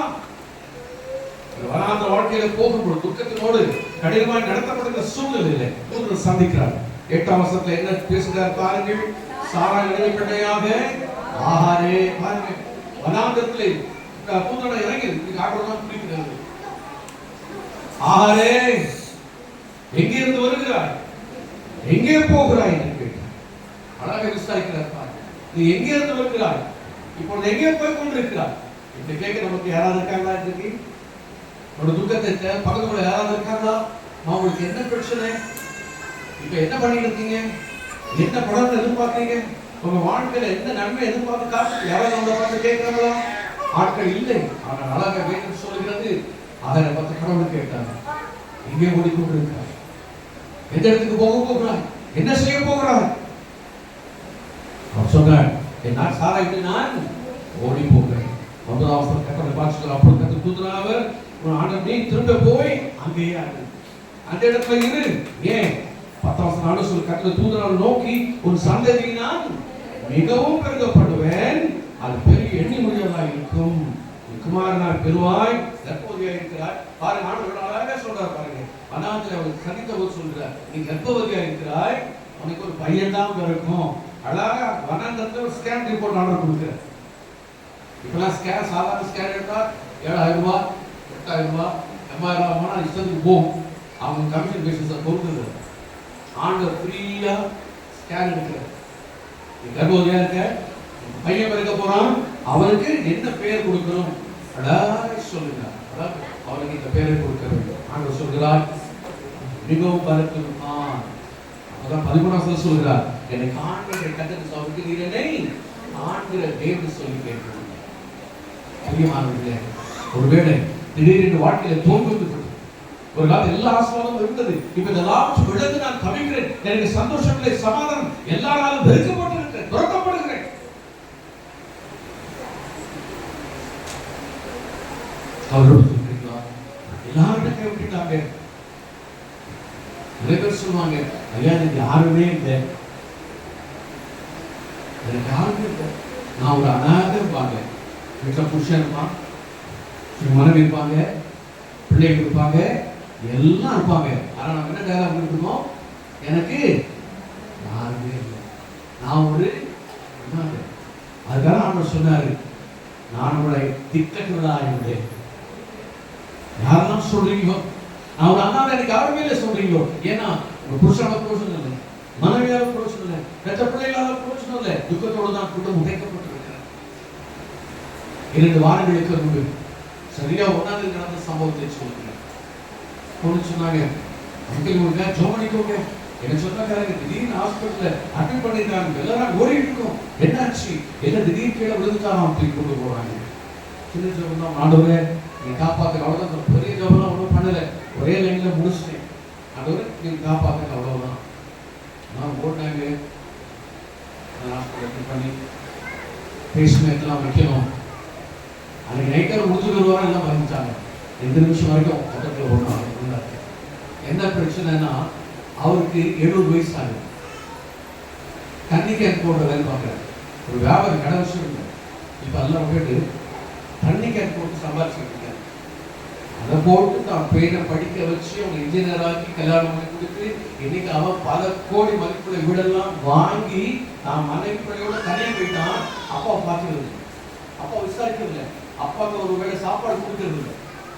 வனாந்திர வாழ்க்கையில போகும்போது துக்கத்தினோடு கடினமாய் நடத்தப்படுகிற சூழ்நிலையில தூதர் சந்திக்கிறார். 8ஆம் வசனத்துல என்ன பேசுகிறார் பாருங்கள். சாரா இளைஞனையாக ஆகாரே, பாருங்க, வனாந்திரத்திலே தூதர் இறங்கி ஆகலாம் குளிக்கிறது. ஆகாரே, எங்கே இருந்து வருகிறாய், எங்கே போகிறாய் என்று கேட்டார். அழகாக விசாரிக்கிறார் பாருங்க. நீ எங்கே இருந்து வருகிறாய், இப்பொழுது எங்கே போய் கொண்டிருக்கிறாய் என்று கேட்க நமக்கு யாராவது இருக்காங்களா? இன்றைக்கு ஒரு துக்கத்தை பக்கத்துல யாராவது இருக்காங்களா? அவங்களுக்கு என்ன பிரச்சனை, இப்ப என்ன பண்ணிட்டு இருக்கீங்க, என்ன படம் எதிர்பார்க்கறீங்க, உங்க வாழ்க்கையில என்ன நன்மை எதிர்பார்த்து காசு யாராவது உங்களை பார்த்து கேட்கிறாங்களா? ஆட்கள் இல்லை. ஆனால் அழகாக வேதம் சொல்கிறது, அதை பார்த்து கடவுள் கேட்டாங்க, எங்கே ஓடிக்கொண்டிருக்கிறாய், எந்த இடத்துக்கு போக போகிறாய், என்ன செய்ய போகிறாய்? அவர் சொன்னார், நான் சாராயிட்டு நான் ஓடி போகிறேன். 9ஆம் வசனம் கர்த்தரை பார்த்து அப்பொழுது கர்த்தர் தூதனானவர், ஆண்டவர் நீ திரும்ப போய் அங்கேயே அந்த இடத்துல இரு. ஏன்? 10ஆம் வசனம் ஆண்டவர் சொல்லி கர்த்தர் தூதனானவர் நோக்கி, உன் சந்ததியை நான் மிகவும் பெருகப்படுவேன், அது பெரிய எண்ணி முடியாததாக இருக்கும், குமாரனாய் பெறுவாய், கர்ப்பவதியாய் இருக்கிறாய். பாருங்க, ஆண்டவர் அழகாக சொல்றார் பாருங்க. வனாந்திரத்தில் அவர் சந்தித்தவர் சொல்றார், நீ கர்ப்பவதியாய் இருக்கிறாய், உனக்கு ஒரு பையன் தான் பிறக்கும். அழகா வனாந்திரத்தில் ஒரு ஸ்கேன் ரிப்போர்ட் ஆர்டர் கொடுக்கிறார். இப்பெல்லாம் ஸ்கேன், சாதாரண ஸ்கேன் எடுத்தா 7,000 ரூபாய், 8,000 ரூபாய், 80,000 ரூபாய் இஷ்டத்துக்கு போகும். அவங்க கமிஷன் பேசிஸை பொறுத்து ஆண்டவர் ஃப்ரீயா ஸ்கேன் எடுக்கிறார். நீ கர்ப்பவதியா இருக்க, பையன் பிறக்க போறான், அவனுக்கு என்ன பெயர் கொடுக்கணும் அழகாக சொல்லுங்க. அவனுக்கு இந்த பெயரை கொடுக்க வேண்டும். ஆண்டவர் சொல்கிறார், மிகவும் பலத்திருப்பான். அதான் 13ஆம் சொல்கிறார், என்னை காண்கிற கண்டத்து அவருக்கு நீர் என்னை காண்கிற தேவன் சொல்லி கேட்கணும். பிரியமானவர்களே, ஒருவேளை திடீரென்று வாழ்க்கையில தோல்வி ஒரு காலம் எல்லா ஆசீர்வாதமும் இருந்தது, இப்ப இதெல்லாம் விழுந்து நான் தவிக்கிறேன், எனக்கு சந்தோஷம் இல்லை, சமாதானம், எல்லா நாளும் வெறுக்கப்பட்டிருக்கிறேன், துரத்தப்படுகிறேன். அவரோடு சொல்றீங்களா? எல்லாரும் கை விட்டுட்டாங்க. நிறைய பேர் சொல்லுவாங்க, ஐயா எனக்கு யாருமே இல்லை, எனக்கு யாருமே இல்லை, நான் ஒரு அநாதை இருப்பாங்க, வீட்டில் புருஷன் இருப்பான், மனைவி இருப்பாங்க, பிள்ளைகள் இருப்பாங்க, எல்லாம் இருப்பாங்க. ஆனா நம்ம என்ன டயலாக் இருக்கோம், எனக்கு யாருமே இல்லை, நான் ஒரு அநாதை. அதுக்காக அவர் சொன்னாரு, நான் உங்களை திக்கட்டுவதாக யாரெல்லாம் சொல்றீங்களோ, நான் ஒரு அண்ணாவை எனக்கு யாருமே இல்லை சொல்றீங்களோ, ஏன்னா உங்க புருஷனால புரோஜனம் இல்லை, மனைவியால புரோஜனம் இல்லை, பெற்ற பிள்ளைகளால புரோஜனம் இல்லை, துக்கத்தோடு தான் குடும்பம் உடைக்கப்பட்டிருக்கிறார். 2 வாரங்களுக்கு முன்பு சரியா 1ஆம் தேதி நடந்த சம்பவத்தை சொல்லுகிறேன். பொண்ணு சொன்னாங்க, அங்கிள் உங்களுக்கு ஜோமணிக்கோங்க, என்ன சொன்னாங்க, திடீர்னு ஹாஸ்பிட்டல்ல அட்மிட் பண்ணிருக்காங்க, எல்லாரும் ஓடிட்டு இருக்கோம், என்னாச்சு, என்ன திடீர்னு கீழே விழுந்துட்டாராம் அப்படின்னு கொண்டு போறாங்க. சின்ன ஜோம் தான், ஆண்டவரே நீங்க காப்பாத்துங்க, அவ்வளவுதான். பெரிய ஜோமெல்லாம் ஒன்றும் பண்ணல, ஒரே லைன்ல முடிச்சுட்டேன், ஆண்டவரே நீங்க காப்பாத்துங்க, அவ்வளவுதான். நான் ஓடினாங்க, ஹாஸ்பிட்டல் பண்ணி பேஸ்மேக்கெல்லாம் வைக்கணும். அன்னைக்கு நைட்டர் முடிச்சுட்டு வருவாங்க, எல்லாம் வந்துட்டாங்க. 2 நிமிஷம் வரைக்கும் பக்கத்தில் ஓடினாங்க. என்ன பிரச்சனைனா, அவருக்கு 70 வயசு ஆகுது, தண்ணி கேன் போடுற வேலை பார்க்குறாரு, ஒரு வியாபாரம் கடை வச்சுருங்க. இப்போ எல்லாம் போயிட்டு தண்ணி கேன் போட்டு சம்பாதிச்சுட்டு இருக்காரு. அதை போட்டு தான் பையனை படிக்க வச்சு அவங்க இன்ஜினியர் ஆக்கி கல்யாணம் பண்ணி கொடுத்து இன்னைக்கு அவன் பல கோடி மதிப்புள்ள வீடெல்லாம் வாங்கி நான் மனைவி பிள்ளையோட தனியாக போயிட்டான். அப்பா பார்த்துக்கிறது, அப்பா விசாரிக்கிறது இல்லை, அப்பாவுக்கு ஒரு வேளை சாப்பாடு கொடுக்கறது இல்லை.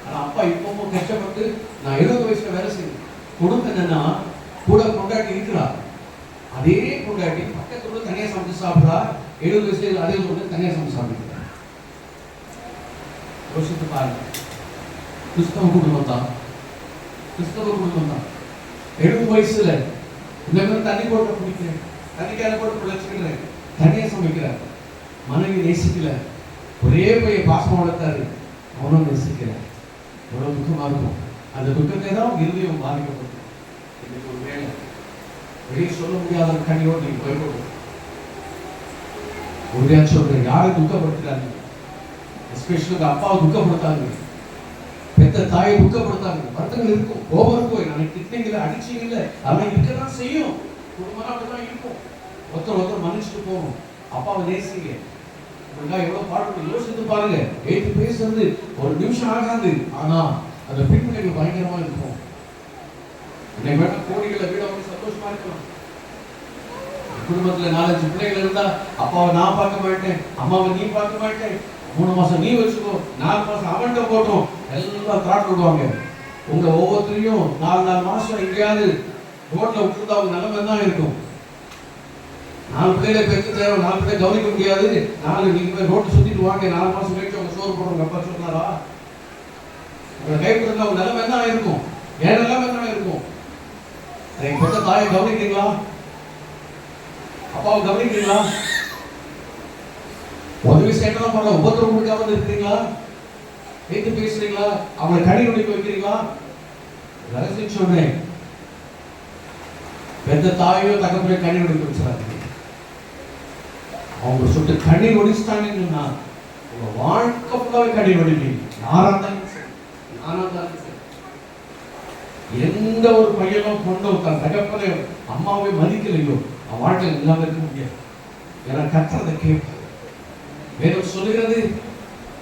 ஆனால் அப்பா இப்பவும் கஷ்டப்பட்டு நான் 70 வயசுல வேலை செய்யணும். குடும்பம் என்னன்னா, கூட கொண்டாட்டி இருக்கிறா, அதே கொண்டாட்டி பக்கத்துல தனியாக சமைச்சு சாப்பிட்றா. 70 வயசுல அதே கொண்டு தனியாக சமைச்சு சாப்பிடுறா. யோசித்து பாருங்க, கிறிஸ்தவ குடும்பம் தான், கிறிஸ்தவ குடும்பம் தான். 70 வயசுல இல்லை தண்ணி போட்டு குடிக்கிறேன், தண்ணிக்கார போட்டு பிழைச்சிக்கிறேன், தண்ணியை சமைக்கிறார். மனைவி நேசிக்கல, ஒரே பையன் பாசம் வளர்த்தாரு, அவனும் நேசிக்கல. எவ்வளவு துக்கமா இருக்கும். அந்த துக்கத்தை தான் இறுதியும் பாதிக்கப்படும். இன்னைக்கு ஒரு வேலை வெளியே சொல்ல முடியாத கண்ணியோடு நீங்க போய்கொள்ளும். உறுதியா சொல்றேன், யாரும் துக்கப்படுத்துறாங்க, எஸ்பெஷலி அப்பாவை துக்கப்படுத்தாங்க, பெத்த தாயை துக்கப்படுத்தாங்க. வருத்தங்கள் இருக்கும், கோபம் இருக்கும், நாளைக்கு திட்டிங்கள அடிச்சீங்கல்ல, அதெல்லாம் இருக்கதான் செய்யும். குடும்பம் அப்படிதான் இருக்கும். ஒருத்தர் மன்னிச்சுட்டு போகணும். அப்பாவை நேசிங்க. எவ்வளவு பாடுபட்டு யோசித்து பாருங்க. ஏற்று பேசுறது ஒரு நிமிஷம் ஆகாது, ஆனா அந்த பின்னணிகள் பயங்கரமா இருக்கும். இன்னைக்கு வேணா கோடிகளை வீட வந்து சந்தோஷமா இருக்கலாம். குடும்பத்துல 4-5 பிள்ளைகள் இருந்தா அப்பாவை நான் பார்க்க மாட்டேன், அம்மாவை நீ பார்க்க மாட்டேன், 3 மாசம் நீ வச்சுக்கோ, 4 மாசம் அவன்கிட்ட போட்டோம், எல்லாம் தாட் விடுவாங்க. உங்க ஒவ்வொருத்தரையும் 4 மாசம் எங்கேயாவது ரோட்ல விட்டுருந்தா அவங்க நிலைமை தான் இருக்கும். 4 பிள்ளைகளை பெற்று தேவை, 4 பிள்ளை கவனிக்க முடியாது. 4 நீங்க போய் ரோட்டு சுத்திட்டு வாங்க, 4 மாசம் கழிச்சு அவங்க சோறு போடுறவங்க அப்பா சொன்னாரா? உங்களை கைப்பற்ற அவங்க நிலைமை என்ன இருக்கும், என் நிலைமை என்ன இருக்கும்? எங்க பெற்ற தாயை கவனிக்கிறீங்களா? அப்பாவை கவனிக்கிறீங்களா? உதவி செய்யலாம் பண்ண உபத்திரம் கொடுக்காம இருக்கிறீங்களா? ஏத்து பேசுறீங்களா? அவங்களை கண்ணி நொடிக்க வைக்கிறீங்களா? ரகசியம் சொன்னேன், பெத்த தாயோ தகப்பையோ கண்ணி நொடிக்க வச்சுறாங்க. அவங்க சொல்லிட்டு கண்ணீர் ஒடிச்சிட்டாங்கன்னா உங்க வாழ்க்கை ஃபுல்லாவே கண்ணீர் ஒடிப்பீங்க. யாரா இருந்தாலும் சரி, நானா இருந்தாலும் சரி. எந்த ஒரு பையனும் கொண்டு தன் தகப்பனை அம்மாவை மதிக்கலையோ அவன் வாழ்க்கையில் இல்லாம இருக்க முடியாது. ஏன்னா கத்துறதை கேட்பார். வேதம் சொல்லுகிறது,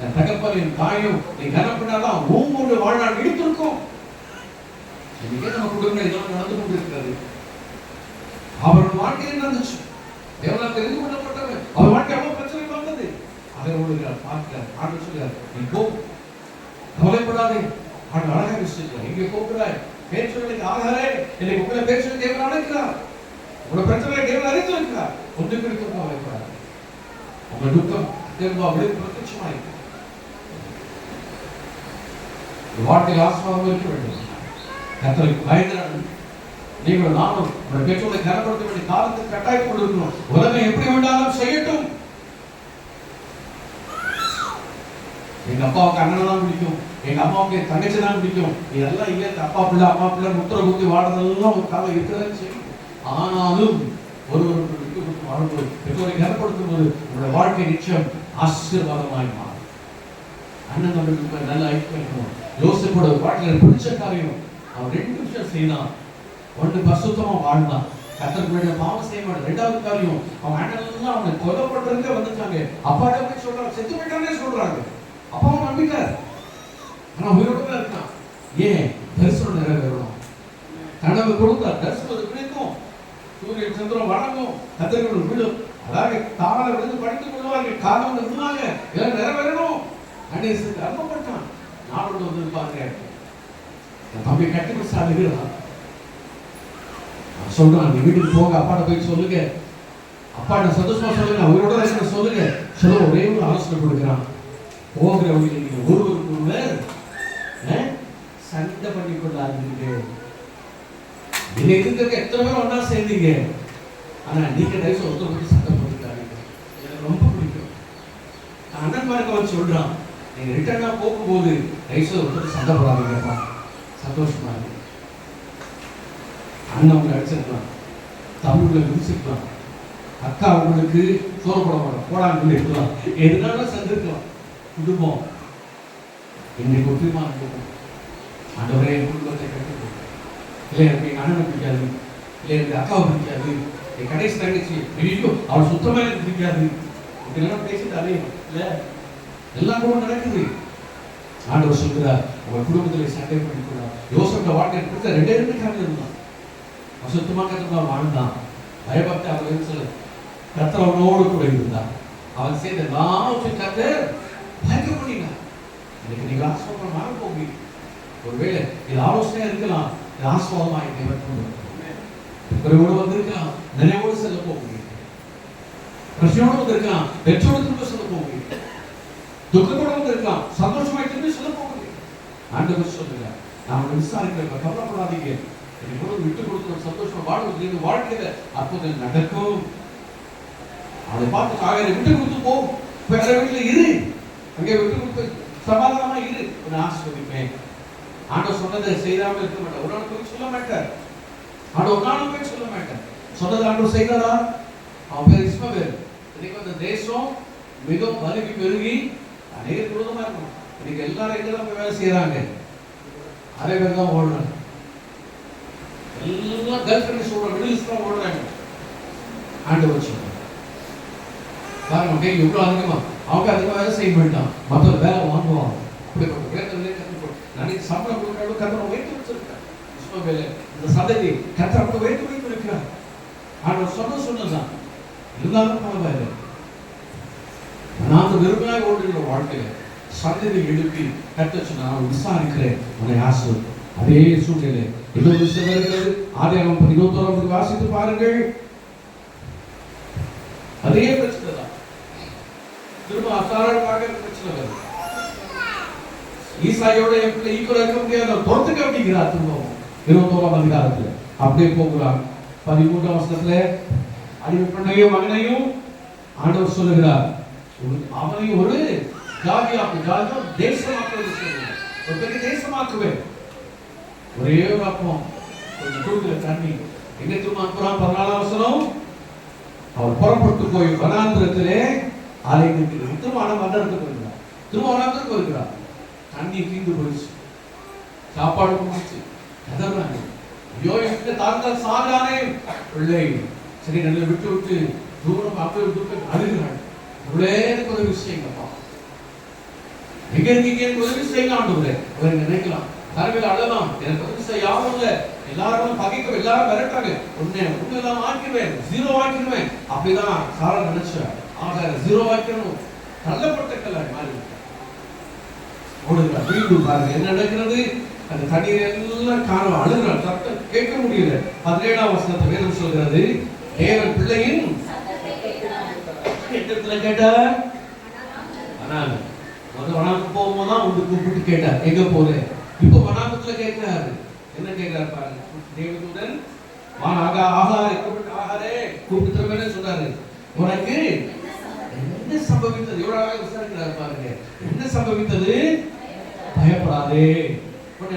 என் தகப்பனையும் தாயும் நீ கனப்பினாதான் ஒவ்வொரு வாழ்நாள் எடுத்திருக்கும். இன்னைக்கே நம்ம குடும்பம் இதெல்லாம் நடந்து கொண்டிருக்கிறது. அவரோட வாழ்க்கையில் நடந்துச்சு. தேவனால் தெரிந்து கொள்ளப்பட்டவன், அவர் வாழ்க்கை அவ்வளவு பிரச்சனை வந்தது. அதை ஒழுங்கார் பார்க்கிறார். ஆண்டு சொல்கிறார், நீ போ, கவலைப்படாதே, ஆண்டு அழகாக விஷயம் எங்கே போகிறாய்? பேச்சுகளுக்கு ஆகாரே, இன்னைக்கு உங்களை பேச்சு தேவன் அழைக்கிறார். உங்களோட பிரச்சனை தேவன் அறிந்து இருக்கிறார். ஒன்று குறித்து கவலைப்படாது. உங்க துக்கம் தேவன் அவளுக்கு பிரத்யட்சமாயிருக்கு. வாழ்க்கையில் ஆசீர்வாதம் இருக்க வேண்டும். கர்த்தருக்கு பயந்து நீங்கள் நானும் உங்களுடைய பெற்றோரை கனப்படுத்த வேண்டிய காலத்துக்கு கட்டாயத்துக் கொண்டிருக்கணும். உலகம் எப்படி வேண்டாலும் செய்யட்டும். எங்க அப்பாவுக்கு அண்ணன் தான் பிடிக்கும், எங்க அம்மாவுக்கு தங்கச்சி தான் பிடிக்கும், இதெல்லாம் இல்லை. அப்பா பிள்ளை அம்மா பிள்ளை முத்திர குத்தி வாடுறதெல்லாம் ஒரு காலம் இருக்கிறதா செய்யும். ஆனாலும் ஒருவருக்கு விட்டு கொடுத்து வாழும்போது, பெற்றோரை கனப்படுத்தும் போது உங்களுடைய வாழ்க்கை நிச்சயம் ஆசீர்வாதமாய் மாறும். அண்ணன் தம்பிக்கு நல்ல ஐக்கியம் இருக்கணும். யோசிப்போட வாழ்க்கையில் பிடிச்ச காரியம் அவன் 2 விஷயம் செய்யலாம். ஒன்று பசுத்தமா வாழ்ந்தான், கத்தருக்கு பாவம் செய்ய மாட்டான். 2வது காரியம் அவன் அண்ணன் அவனை கொலை பண்றதுக்கே வந்துட்டாங்க. அப்பாட்ட போய் சொல்றாங்க, செத்து போயிட்டானே சொல்றாங்க. அப்பாவும் நம்பிட்டார், ஆனா உயிரோட தான் இருக்கான். ஏன்? தரிசனம் நிறைவேறணும். கனவு கொடுத்தார், தரிசனம் கிடைக்கும். சூரியன் சந்திரம் வணங்கும், கத்தருக்கு விழும். அதாவது தாள விழுந்து படித்துக் கொள்வார்கள், காலம் இருந்தாங்க, இதெல்லாம் நிறைவேறணும். அன்னைக்கு அர்ப்பப்பட்டான். நாளோடு வந்து பாருங்க, தம்பி கட்டி பிடிச்சா அழுகிறான். சொல்றான், நீ வீட்டுக்கு போக, அப்பாட்ட போய் சொல்லுங்க, அப்பாட்ட சந்தோஷமா சொல்லுங்க, அவரோட சொல்லுங்க. சொல்ல ஒரே ஒரு ஆலோசனை கொடுக்கிறான். போகிறவங்க நீங்க ஒருவருக்குள்ள சண்டை பண்ணி கொள்ளாதீங்க. நீங்க இருக்கிறதுக்கு எத்தனை பேர் ஒன்னா சேர்ந்தீங்க, ஆனா நீங்க டைஸ் ஒருத்தர் பத்தி சண்டை போட்டுக்காதீங்க. எனக்கு ரொம்ப பிடிக்கும். அண்ணன் மாதிரி அவன் சொல்றான், நீங்க ரிட்டர்னா போகும்போது டைஸ் ஒருத்தர் சண்டை போடாதீங்கப்பா, சந்தோஷமா இருக்கு. அண்ணன் உங்களை அடிச்சிருக்கலாம், தமிழ்ல விரிச்சிருக்கலாம், அக்கா உங்களுக்கு சோறு போட மாட்டோம் போடான்னு இருக்கலாம், எதுனாலும் சந்திருக்கலாம். குடும்பம் இன்னைக்கு ஒற்றுமா இருக்கும். ஆண்டவரே என் குடும்பத்தை கட்டுப்போம். இல்லை எனக்கு எங்கள் அண்ணனை பிடிக்காது, இல்லை எனக்கு அக்காவை பிடிக்காது, என் கடைசி தங்கச்சி வெளியோ அவள் சுத்தமாக எனக்கு பிடிக்காது, இப்படிலாம் பேசிட்டு அலையும். இல்லை, எல்லாம் கூட நடக்குது. ஆண்டவர் சொல்கிறார், உங்கள் குடும்பத்தில் சண்டை பண்ணிக்கூடாது. யோசனை வாழ்க்கை பிடித்த 2 காரணம் இருந்தான். சுத்தமாக கற்றுதான் வாழ்ந்தான், பயபக்தி அவன் சொல்ல கத்தவனோடு கூட இருந்தான். அவன் செய்த எல்லாவற்றையும் கத்தர் பயக்க பண்ணினார். இன்னைக்கு நீங்க ஆசீர்வாதம் மாற போகிறீங்க. ஒருவேளை இது ஆலோசனையா இருக்கலாம், இது ஆசீர்வாதமாக குறைவோடு வந்திருக்கலாம், நினைவோடு செல்ல போகிறீங்க. பிரச்சனையோடு வந்திருக்கலாம், வெற்றோடு திரும்ப செல்ல போகிறீங்க. துக்கத்தோடு வந்திருக்கலாம், சந்தோஷமாய் திரும்பி செல்ல போகிறீங்க. ஆண்டவர் சொல்லுங்க, நான் விசாரிக்கிறேன், கவலைப்படாதீங்க. விட்டு கொடுத்து சந்தோஷம் வாழ்வு வாழ்க்கையில அற்புதம் நடக்கும். அதை பார்த்து காகரை விட்டு கொடுத்து போ, வேற வீட்டுல இரு, அங்கே விட்டு கொடுத்து சமாதானமா இரு, ஒரு ஆசீர்வதிப்பேன். ஆண்டவர் சொன்னதை செய்யாம இருக்க மாட்டார். ஒரு நாள் போய் சொல்ல மாட்டார். ஆண்டவர் ஒரு நாள் போய் சொல்ல மாட்டார். சொன்னது ஆண்டவர் செய்தாரா? அவன் பேர் இஸ்மவேல். இன்னைக்கு அந்த தேசம் மிகவும் பருகி பெருகி அநேக குடும்பமா இருக்கும். இன்னைக்கு எல்லாரும் எங்கதான் போய் வேலை செய்யறாங்க, அதே பேர் தான் ஓடுறாங்க. எல்லாம் கேர்ள் ஃபிரெண்ட் சொல்ற மிடில் ஈஸ்ட் தான் ஓடுறாங்க. ஆண்டவர் சொல்றாங்க காரணம் கை எவ்வளவு அதிகமா அவங்க அதிகமா வேலை செய்ய மாட்டான், மற்றொரு வேலை வாங்குவாங்க. இப்படிப்பட்ட வேதனை கற்றுக்கொள் சம்பளம் கொடுக்கிறாலும் கத்தனை வைத்து வச்சிருக்கார். இஸ்மவேல் இந்த சந்ததி கத்தனை வைத்து வைத்திருக்கிறார். ஆண்டவர் சொன்னதான் இருந்தாலும் பரவாயில்லை. நான் வெறுமையாக ஓடுகிற வாழ்க்கையில சந்ததி எழுப்பி கட்ட நான் விசாரிக்கிறேன் உன்னை ஆசை. அதே சூழ்நிலை இன்னொரு விஷயம் இருக்கிறது. ஆதியாகமம் 21 வாசித்து பாருங்கள். அதே பிரச்சனை தான் திரும்ப அசாரமாக பிரச்சனை வருது. ஈசாயோட என் பிள்ளை ஈக்குவல் இருக்க முடியாது, பொறுத்துக்க அப்படிங்கிறார். திரும்பவும் 21ஆம் அதிகாரத்துல அப்படியே போகிறார். 13ஆம் வசனத்துல அடிமை பெண்ணையும் மகனையும் ஆண்டவர் சொல்லுகிறார், அவனையும் ஒரு ஜாதியாக்கு, ஜாதியும் தேசமாக்குவது சொல்லுகிறார். ஒரு பெரிய தேசமாக்குவேன். ஒரே ஒரு அப்பம் கொஞ்சம் கொடுக்கல தண்ணி எங்க திரும்ப அனுப்புறான். 14ஆம் வசனம் அவர் புறப்பட்டு போய் வனாந்திரத்திலே அலைந்திருக்கிறார். திருமணம் மண்டலத்துக்கு வருகிறார். திருமணத்துக்கு வருகிறார். தண்ணி தீர்ந்து போயிடுச்சு, சாப்பாடு போயிடுச்சு. கதறாங்க, ஐயோ எங்க தாங்கள் சாதானே பிள்ளை சரி நல்ல விட்டு விட்டு தூரம் அப்படியே விட்டு அழுகிறாள். இவ்வளே உதவி செய்யுங்கப்பா, எங்க இருக்கீங்க உதவி செய்யுங்க ஆண்டவரே. அவர் நினைக்கலாம் தரவில் அழலாம், எனக்கு உதவி செய்ய யாரும் இல்லை, எல்லாரும் பகைக்க எல்லாரும் விரட்டாங்க, உன்னெல்லாம் ஆக்கிடுவேன், ஜீரோ ஆக்கிடுவேன். அப்படிதான் சாரா நினைச்சார். ஆக ஜீரோ ஆக்கணும், தள்ளப்பட்ட கல்லாய் மாறி ஓடுகிறார். மீண்டும் பாருங்க என்ன நடக்கிறது. அந்த தண்ணீர் எல்லாம் காணும், அழுகிறார், சத்தம் கேட்க முடியல. 17ஆம் வசனத்தை வேதம் சொல்கிறது, தேவன் பிள்ளையின் கேட்டார். வனாக்கு போகும்போதுதான் உங்களுக்கு கூப்பிட்டு கேட்டார், எங்க போறேன். இப்ப வனாக்கத்துல கேட்கிறாரு, என்ன கேட்கிறாரு பாருங்க. தேவதூதன் ஆகாரே கூப்பிட்டு திரும்ப சொல்றாரு, உனக்கு என்ன சம்பவித்தது? எவ்வளவு விசாரிக்கிறாரு பாருங்க. என்ன சம்பவித்தது? பயப்படாதே.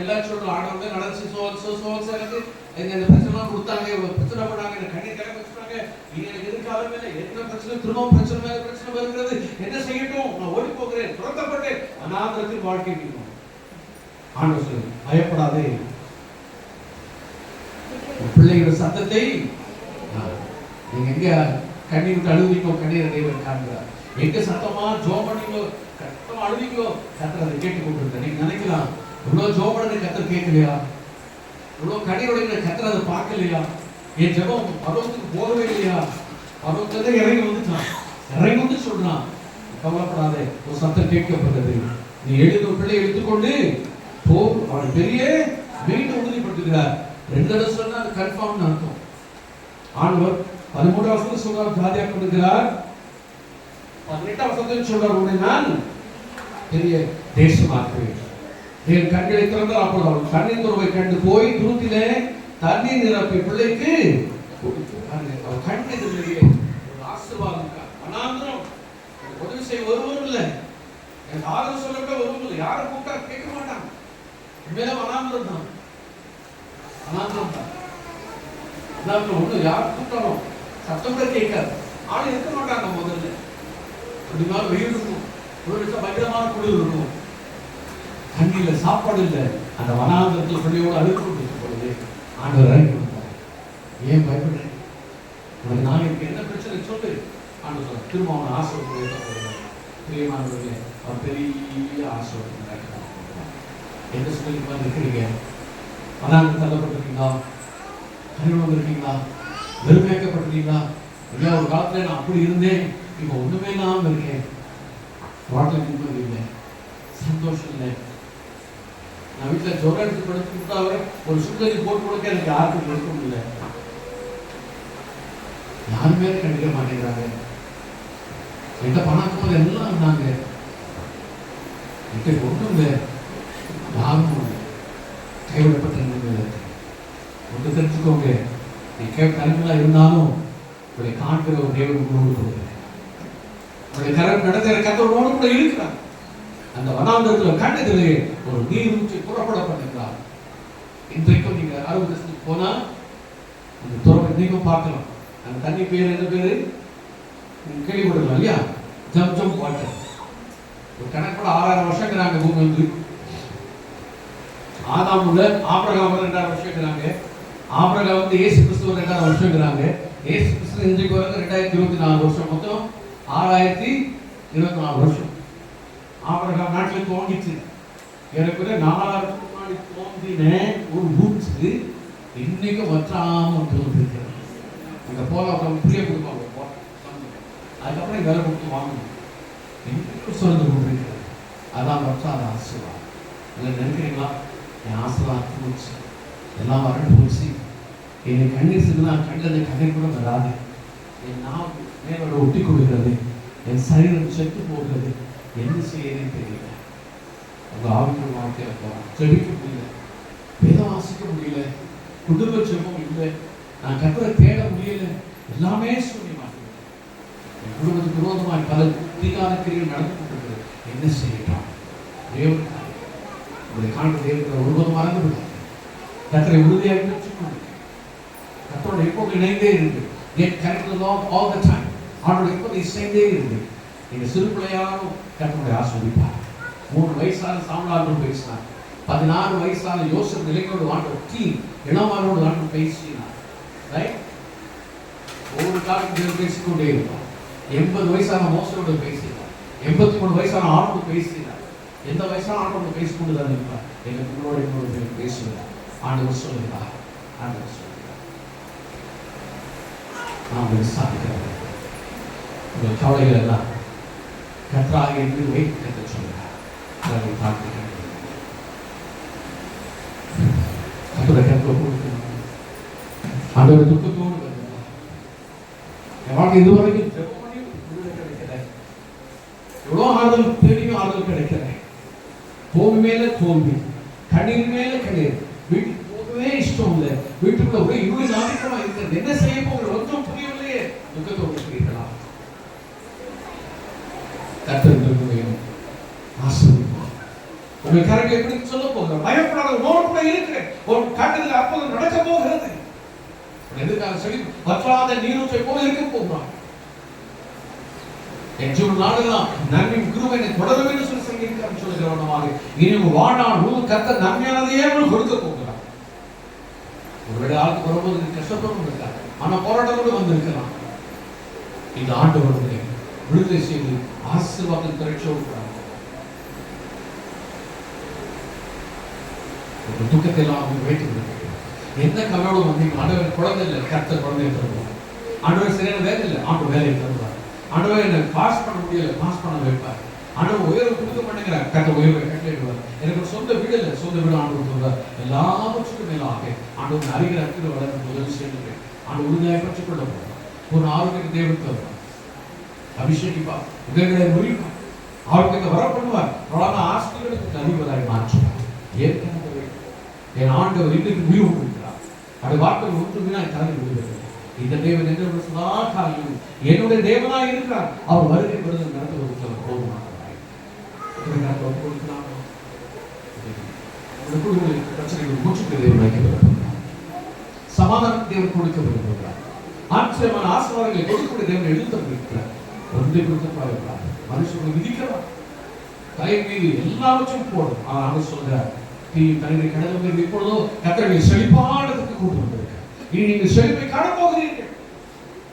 எல்லாம் சொல்றோம், ஆண்டவங்க நடந்துச்சு, சோல்ஸ் எனக்கு இந்த பிரச்சனை கொடுத்தாங்க, பிரச்சனை பண்ணாங்க, எனக்கு கண்ணீர் கலக்க வச்சுட்டாங்க, நீ எனக்கு எதிர்காலம் இல்லை, என்ன பிரச்சனை, திரும்பவும் பிரச்சனை மேல பிரச்சனை வருகிறது, என்ன செய்யட்டும், நான் ஓடி போகிறேன், துரத்தப்பட்டேன், அநாதரத்தில் வாழ்க்கை இருக்கும். ஆண்டவர் சொல்லு, பயப்படாதே. பிள்ளையோட சத்தத்தை நீங்க எங்க கண்ணீர் விட்டு அழுவீங்களோ, கண்ணீரை தேவன் காண்கிறார். எங்க சத்தமா ஜோம் பண்ணீங்களோ, கத்தமா அழுவீங்களோ, கத்தர் அதை கேட்டு கொண்டிருக்க. நீங்க நினைக்கலாம், இவ்வளவு ஜோம் பண்ணது கத்தர் கேட்கலையா, இவ்வளவு கண்ணீரோட கத்தர் அதை பார்க்கலையா, என் ஜெபம் பருவத்துக்கு போகவே இல்லையா? பருவத்துல இறங்கி வந்துட்டான், இறங்கி வந்து சொல்றான், கவலைப்படாதே, ஒரு சத்தம் கேட்கப்பட்டது, நீ பிள்ளை எடுத்துக்கொண்டு போ. அவன் பெரிய மீண்டும் உறுதிப்படுத்துகிறார். 2 தடவை சொன்னா அது கன்ஃபார்ம் அர்த்தம். ஆண்டவர் 13ஆம் வசனத்தில் சொல்றார், ஜாதியாக கொடுக்கிறார். 18ஆம் வசனத்தில் சொல்றார், உன்னை நான் பெரிய தேசமாக்குவேன். என் கண்களை திறந்தால் அப்பொழுது அவள் கண்ணீர் துறவை கண்டு போய் துருத்திலே தண்ணீர் நிரப்பி பிள்ளைக்கு அவள் கண்ணீர் ஒரு ஆசீர்வாதம். அனாந்திரம் உதவி செய்ய ஒருவரும் இல்லை, எனக்கு ஆதரவு சொல்ல கூட ஒருவரும் இல்லை, யாரும் கூப்பிட்டா கேட்க மாட்டாங்க. உண்மையில அனாந்திரம் தான், அனாந்திரம் தான். ஒண்ணு யாரும் கூப்பிட்டாலும் சத்தம் கூட கேட்காது, ஆள் இருக்க மாட்டாங்க. முதல்ல அப்படிமா வெயில் இருக்கும், ஒரு பயங்கரமான குளிர் இருக்கும், தண்ணி இல்லை, சாப்பாடு இல்லை. அந்த வனாந்திரத்தில் பிள்ளையோடு அழுது கொண்டிருக்கும் பொழுது ஆண்டவர் இறங்கி கொடுத்தார். ஏன் பயப்படுறேன்? உனக்கு நாளைக்கு என்ன பிரச்சனை சொல்லு. ஆண்டவர் சொல்ல திரும்ப அவனை ஆசீர்வாதம். பிரியமானவர்களே, அவர் பெரிய ஆசீர்வாதம் எந்த சூழ்நிலை இருக்கிறீங்க? வனாந்திரம் தள்ளப்பட்டிருக்கீங்களா? கனிமம் இருக்கீங்களா? வெறுமையாக்கப்பட்டிருக்கீங்களா? ஐயா ஒரு காலத்துல நான் அப்படி இருந்தேன், இப்போ ஒண்ணுமே இல்லாம இருக்கேன், வாழ்க்கை நிம்மதி இல்லை, சந்தோஷம் இல்லை. நான் வீட்டில் ஜொரம் எடுத்து படுத்து ஒரு சுடுதண்ணி போட்டு கொடுக்க எனக்கு யாருக்கும் இருக்க முடியல, யாருமே கண்டிக்க மாட்டேங்கிறாங்க. என்கிட்ட பணம் போது எல்லாம் இருந்தாங்க, என்கிட்ட ஒன்றும் இல்லை, யாரும் கைவிடப்பட்ட நிலைமையில் இருக்கு. கருங்களா இருந்தாலும் உங்களை காண்கிற ஒரு தேவன் உங்களோடு கூட உங்களை கரம் நடத்துகிற கத்தோடு கூட இருக்கிறார். அந்த வனாந்தரத்தில் கண்டதிலே ஒரு நீரூற்றை புறப்பட பண்ணுகிறார். இன்றைக்கும் நீங்க அரபு தேசத்துக்கு போனா அந்த துறவை நீங்க பார்க்கலாம். அந்த தண்ணி பேர் என்ன பேரு கேள்விப்படலாம் இல்லையா? ஜம் வாட்டர். ஒரு கணக்கு 6000 வருஷங்கிறாங்க பூமி வந்து. ஆதாம் உள்ள ஆபிரகாம் 2000 வருஷங்கிறாங்க. ஆபிரகாம் வந்து இயேசு கிறிஸ்து 2000 வருஷங்கிறாங்க. இயேசு கிறிஸ்து இன்றைக்கு வந்து 2024 வருஷம், மொத்தம் 6024 வருஷம். ஆபிரகாம் நாட்டில் தோங்கிச்சு. எனக்கு 4000 முன்னாடி தோன்றின ஒரு ஊற்று இன்னைக்கு வற்றாம தோன்றிருக்கிறது. அங்க போல அவங்க புரிய கொடுப்பாங்க. அதுக்கப்புறம் வேலை கொடுத்து வாங்கணும். இன்னைக்கு சொல்றது கொண்டிருக்கிறது. அதான் வற்றாத ஆசீர்வாதம். இல்லை நினைக்கிறீங்களா? என் ஆசீர்வாதம் போச்சு, எல்லாம் வறண்டு போச்சு, என்னை கண்ணீர் சிந்துனா கண்டது கண்ணீர் கூட வராது, என் நாள் மேலோட ஒட்டி கொடுக்கிறது, என் சரீரம் செத்து போகிறது, என்ன செய்யறேன்னு தெரியல. உங்க ஆவிக்குரிய வாழ்க்கையில போறான். ஜெபிக்க முடியல, வேதம் வாசிக்க முடியல, குடும்ப ஜெபம் இல்லை, நான் கர்த்தரை தேட முடியல, எல்லாமே சூன்யமாக என் குடும்பத்துக்கு விரோதமாய் பல தீரான கிரிகள் நடந்து கொண்டிருக்கிறது. என்ன செய்யலாம்? தேவன் உங்களை காண்ற தேவத்தை ஒருவரும் மறந்து விடாது. கர்த்தரை உறுதியாக பெற்றுக்கொண்டு கர்த்தரோட எப்போது இணைந்தே இருக்கு. Get connected to the Lord all the time. அவனோட எப்போது இசைந்தே இருக்கு. நீங்க சிறு பிள்ளையாரும் கர்த்தரை ஆசீர்வதிப்பார். 3 வயசான சாமுவேல் பேசினார். 16 வயசான யோசேப் நிலையோடு வாழ்ந்த இளமாரோடு வாழ்ந்து பேசினார். ரைட்? ஒவ்வொரு காலத்தில் பேசிக்கொண்டே இருப்பார். 80 வயசான மோசோடு பேசினார். 83 வயசான ஆரோடு பேசினார். எந்த வயசான ஆரோடு பேசிக்கொண்டு தான் இருப்பார். எனக்கு உங்களோட பேசுகிறார். ஆண்டவர் சொல்லுகிறார். ஆண்டவர் சொல்லுகிறார். நாம் விசாரிக்கிறோம். உங்கள் கவலைகள் எல்லாம் கர்த்தராக என்று வைத்து சொல்லுகிறார். அதை பார்க்கிறேன். கர்த்தரை கொடுக்கணும். ஆண்டவர் துக்கத்தோடு என் வாழ்க்கை இதுவரைக்கும் கிடைக்கல, எவ்வளோ ஆறுதல் தேடியும் ஆறுதல் கிடைக்கல, தோல்வி மேல தோல்வி, கண்ணீர் மேல கண்ணீர், வீட்டுக்கு போகவே இஷ்டம் இல்லை, வீட்டுக்குள்ள ஒரே இருள் நாளைக்கமா இருக்கிறது, என்ன செய்ய போகிற ஒன்றும் புரியவில்லையே, துக்கத்தோடு இருக்கிறீர்களா? கர்த்தர் வேணும் ஆசீர்வதிப்பார். உங்கள் கரங்களை எப்படி சொல்ல போகிறோம்? பயப்படாத, உன்னோடு கூட இருக்கிறேன், உன் கண்ணில் அப்போது நடக்க போகிறது. எதுக்காக சொல்லி வற்றாத நீரூற்றை போல இருக்க போகிறான். என் ஜீவன் நாளெல்லாம் நன்மையும் கிருபையும் தொடரும் என்று சொல்லி சொல்லியிருக்கிறார். சொல்லுகிறவனமாக இனி உங்கள் வாழ்நாள் முழு கர்த்தர் நன்மையானதையே உங்களுக்கு கொடுக்க போகிறார். ஒருவேளை ஆளுக்கு வரும்போது கஷ்டப்படும் இருக்கார், ஆனா போராட்டத்தோடு வந்திருக்கலாம். இந்த ஆண்டு வருவதை விடுதலை செய்து ஆசீர்வாதம் திரட்சியோடு ஒரு துக்கத்தை எல்லாம் அவங்க வைத்து எந்த கவலையோடு வந்தீங்க? ஆண்டவர் குழந்தை இல்லை, கர்த்தர் குழந்தையை தருவார். ஆண்டவர் சரியான வேலை இல்லை, ஆண்டவர் வேலையை தருவார். ஆண்டவர் என்ன பாஸ் பண்ண முடியல, பாஸ் பண்ண வைப்பார். ஆண்டவர் உயர்வு கொடுக்க மாட்டேங்கிறார், கர்த்தர் உயர்வை கட்டளையிடுவார். எனக்கு ஒரு சொந்த வீடு இல்லை, சொந்த வீடு ஆண்டவர் தருவார். எல்லாவற்றுக்கும் மேலாக ஆண்டவர் அறிகிற அக்கில் வளர்ந்து உதவி செய்கிறேன். ஆண்டவர் உறுதியாக பற்றிக்கொள்ள போவார். ஒரு ஆரோக்கியத்தை தேவன் தருவார், அபிஷேகிப்பார், உதவிகளை முறிப்பார், ஆரோக்கியத்தை வர பண்ணுவார். அவளான ஆஸ்திகளுக்கு அதிபராய் மாற்றுவார். ஏற்கனவே என் ஆண்டவர் இன்றைக்கு முடிவு கொடுக்கிறார். அது வார்த்தைகள் ஒன்றுமே கலந்து விடுகிறது. இந்த தேவன் என்று சதா காலம் என்னுடைய தேவனாய் இருக்கிறார். அவர் வருகை வருது நடந்து கொடுத்தவர் போதுமானவராய் பிரச்சனைகள் மூச்சுக்கு தேவன் வைக்கப்படுகிறார். சமாதானம் தேவன் கொடுக்க விரும்புகிறார். ஆச்சரியமான ஆசீர்வாதங்களை கொடுக்கக்கூடிய தேவன் எழுத்தப்படுகிறார். ஒன்றை கொடுக்க மனுஷனை விதிக்கிறார். தலை மீது எல்லாவற்றையும் போடும். ஆனால் சொல்கிறார், தன்னுடைய கடவுள் இப்பொழுதோ கர்த்தரை செழிப்பானதுக்கு கூட்டு வந்திருக்கிறார். இனி நீங்கள் செழிப்பை காண போகிறீர்கள்.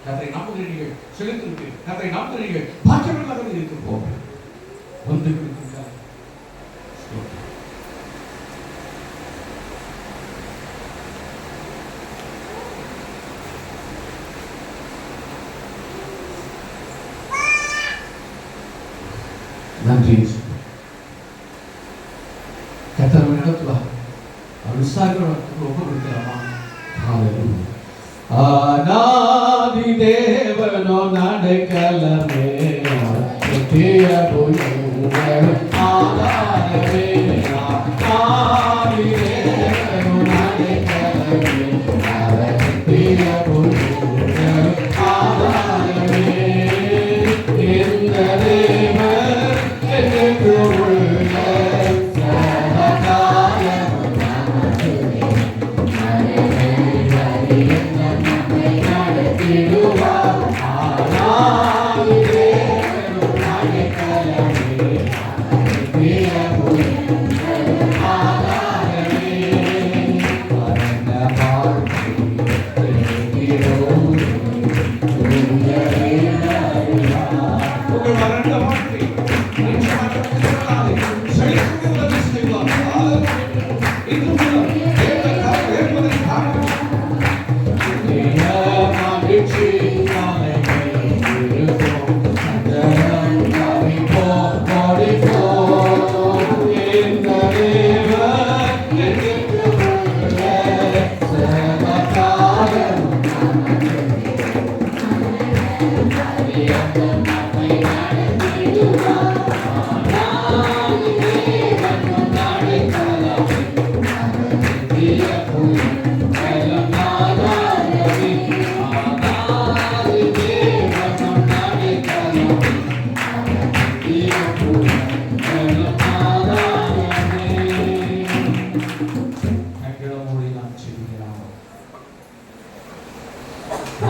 கர்த்தரை நம்புகிறீர்கள், செழித்திருக்கிறீர்கள். கர்த்தரை நம்புகிறீர்கள், பாக்கியமில்லாத இருக்க போகிறீர்கள். ஒன்று கொடுக்கிறார். நன்றி. கர்த்தரை நடத்துவார். அவர் விசாரிக்கிறவர்களுக்கு ஒப்பு கொடுக்கலாமா? ஆனாதி தேவனோ நடக்கலமே நித்திய புயல் ஆதாரமே. ஆனாதி தேவனோ நடக்கலமே நித்திய புயல்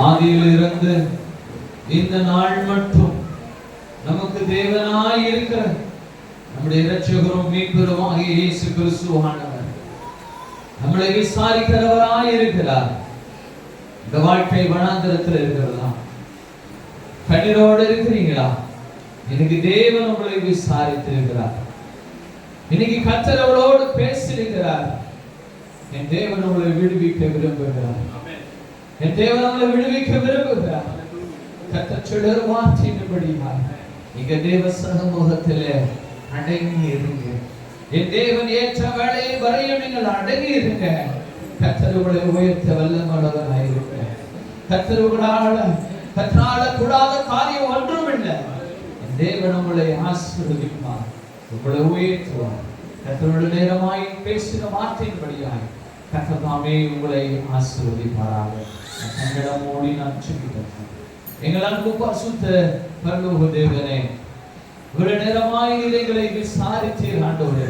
ஆதியிலிருந்து இந்த நாள் மட்டும் நமக்கு தேவனாய் இருக்கிற நம்முடைய இரட்சகரும் மீட்பருமாகிய இயேசு கிறிஸ்துவானவர் நம்மளை விசாரிக்கிறவராய் இருக்கிறார். இந்த வாழ்க்கை வனாந்தரத்தில் இருக்கிறதா? கண்ணீரோடு இருக்கிறீங்களா? இன்னைக்கு தேவன் உங்களை விசாரித்திருக்கிறார். இன்னைக்கு கர்த்தர் அவளோடு பேசியிருக்கிறார். என் தேவன் உங்களை விடுவிக்க விரும்புகிறார். என் தேவன் உங்களை விடுவிக்க விரும்புகிறார். கர்த்தர் சொல்லுகிற வார்த்தையின்படியாய் நீங்க தேவ சமூகத்திலே அடங்கி இருங்க. என் தேவன் ஏற்ற வேளை வரையும் நீங்கள் அடங்கி இருங்க. கர்த்தர் உங்களை உயர்த்த வல்லமையுள்ளவராய் இருக்க. கர்த்தர் கர்த்தரால கூடாத காரியம் ஒன்றும் இல்லை. என் தேவன் உங்களை ஆசீர்வதிப்பார், உங்களை உயர்த்துவார். கர்த்தரோடு நேரமாய் பேசின வார்த்தையின்படியாய் கர்த்தர் தாமே உங்களை ஆசீர்வதிப்பாராக. கண்களை மூடி நான் ஜெபிக்கிறேன். எங்கள் அன்பு பரிசுத்த பரலோக தேவனே, இவ்வளவு நேரமாய் எங்களை விசாரித்தீர் ஆண்டவரே.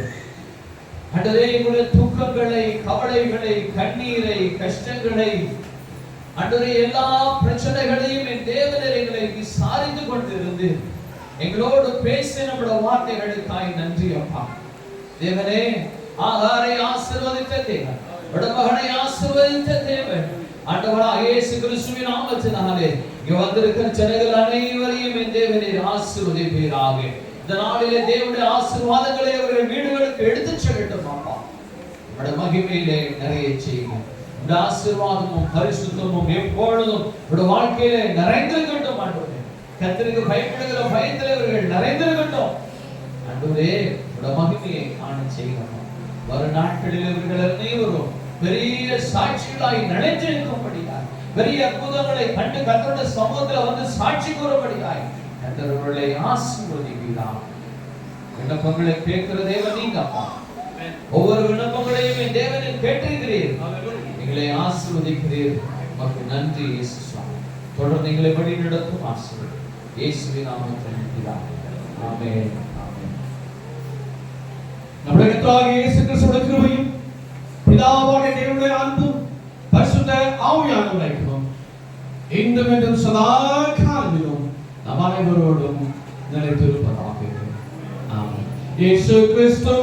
ஆண்டவரே, எங்களுடைய துக்கங்களை, கவலைகளை, கண்ணீரை, கஷ்டங்களை, ஆண்டவரே எல்லா பிரச்சனைகளையும் என் தேவனே எங்களை விசாரித்து கொண்டிருந்து எங்களோடு பேசி நம்முடைய வார்த்தைகளுக்காய் நன்றி அப்பா. தேவனே, ஆகாரை ஆசீர்வதித்த தேவன், மகனை ஆசீர்வதித்த தேவன், ஆண்டவராகிய இயேசு கிறிஸ்துவின் நாமத்தினாலே இங்க வந்திருக்கிற ஜனங்கள் அனைவரையும் என் தேவனே ஆசீர்வதிப்பீராக. இந்த நாளிலே தேவனுடைய ஆசீர்வாதங்களை அவர்கள் வீடுகளுக்கு எடுத்துச் செல்லட்டும் அப்பா. உம்முடைய மகிமையிலே நிறைய செய்யுங்க. இந்த ஆசீர்வாதமும் பரிசுத்தமும் எப்பொழுதும் உடைய வாழ்க்கையிலே நிறைந்திருக்கட்டும் ஆண்டவரே. கர்த்தருக்கு பயப்படுகிற பயத்திலே அவர்கள் நிறைந்திருக்கட்டும் ஆண்டவரே. உடைய மகிமையை காண செய்யணும். வரும் நாட்களில் இவர்கள் அனைவரும் பெரிய சாட்சிகளாய் நினைச்சிருக்கும்படியாய், பெரிய அற்புதங்களை கண்டு கர்த்தருடைய சமூகத்தில் வந்து சாட்சி கூறும்படியாய் கர்த்தர்களை ஆசீர்வதிக்கிறார். விண்ணப்பங்களை கேட்கிற தேவன் நீங்க அப்பா. ஒவ்வொரு விண்ணப்பங்களையும் என் தேவனில் கேட்டிருக்கிறீர், எங்களை ஆசீர்வதிக்கிறீர். உமக்கு நன்றி இயேசு சுவாமி. தொடர்ந்து எங்களை வழி நடத்தும் ஆசீர்வாதம் இயேசுவின் நாமத்தில் பிதாவே. ஆமென். ஆமென். நம்முடைய கர்த்தராகிய இயேசு கிறிஸ்துவின் கிருபையும் பிதாவாகிய தேவனுடைய அன்பும் பரிசுத்த ஆவியானவருடைய ஐக்கியமும் இன்றும் என்றும் சதா காலங்களிலும் நம் அனைவரோடும் நிலைத்திருப்பதாக. ஆமென். இயேசு கிறிஸ்து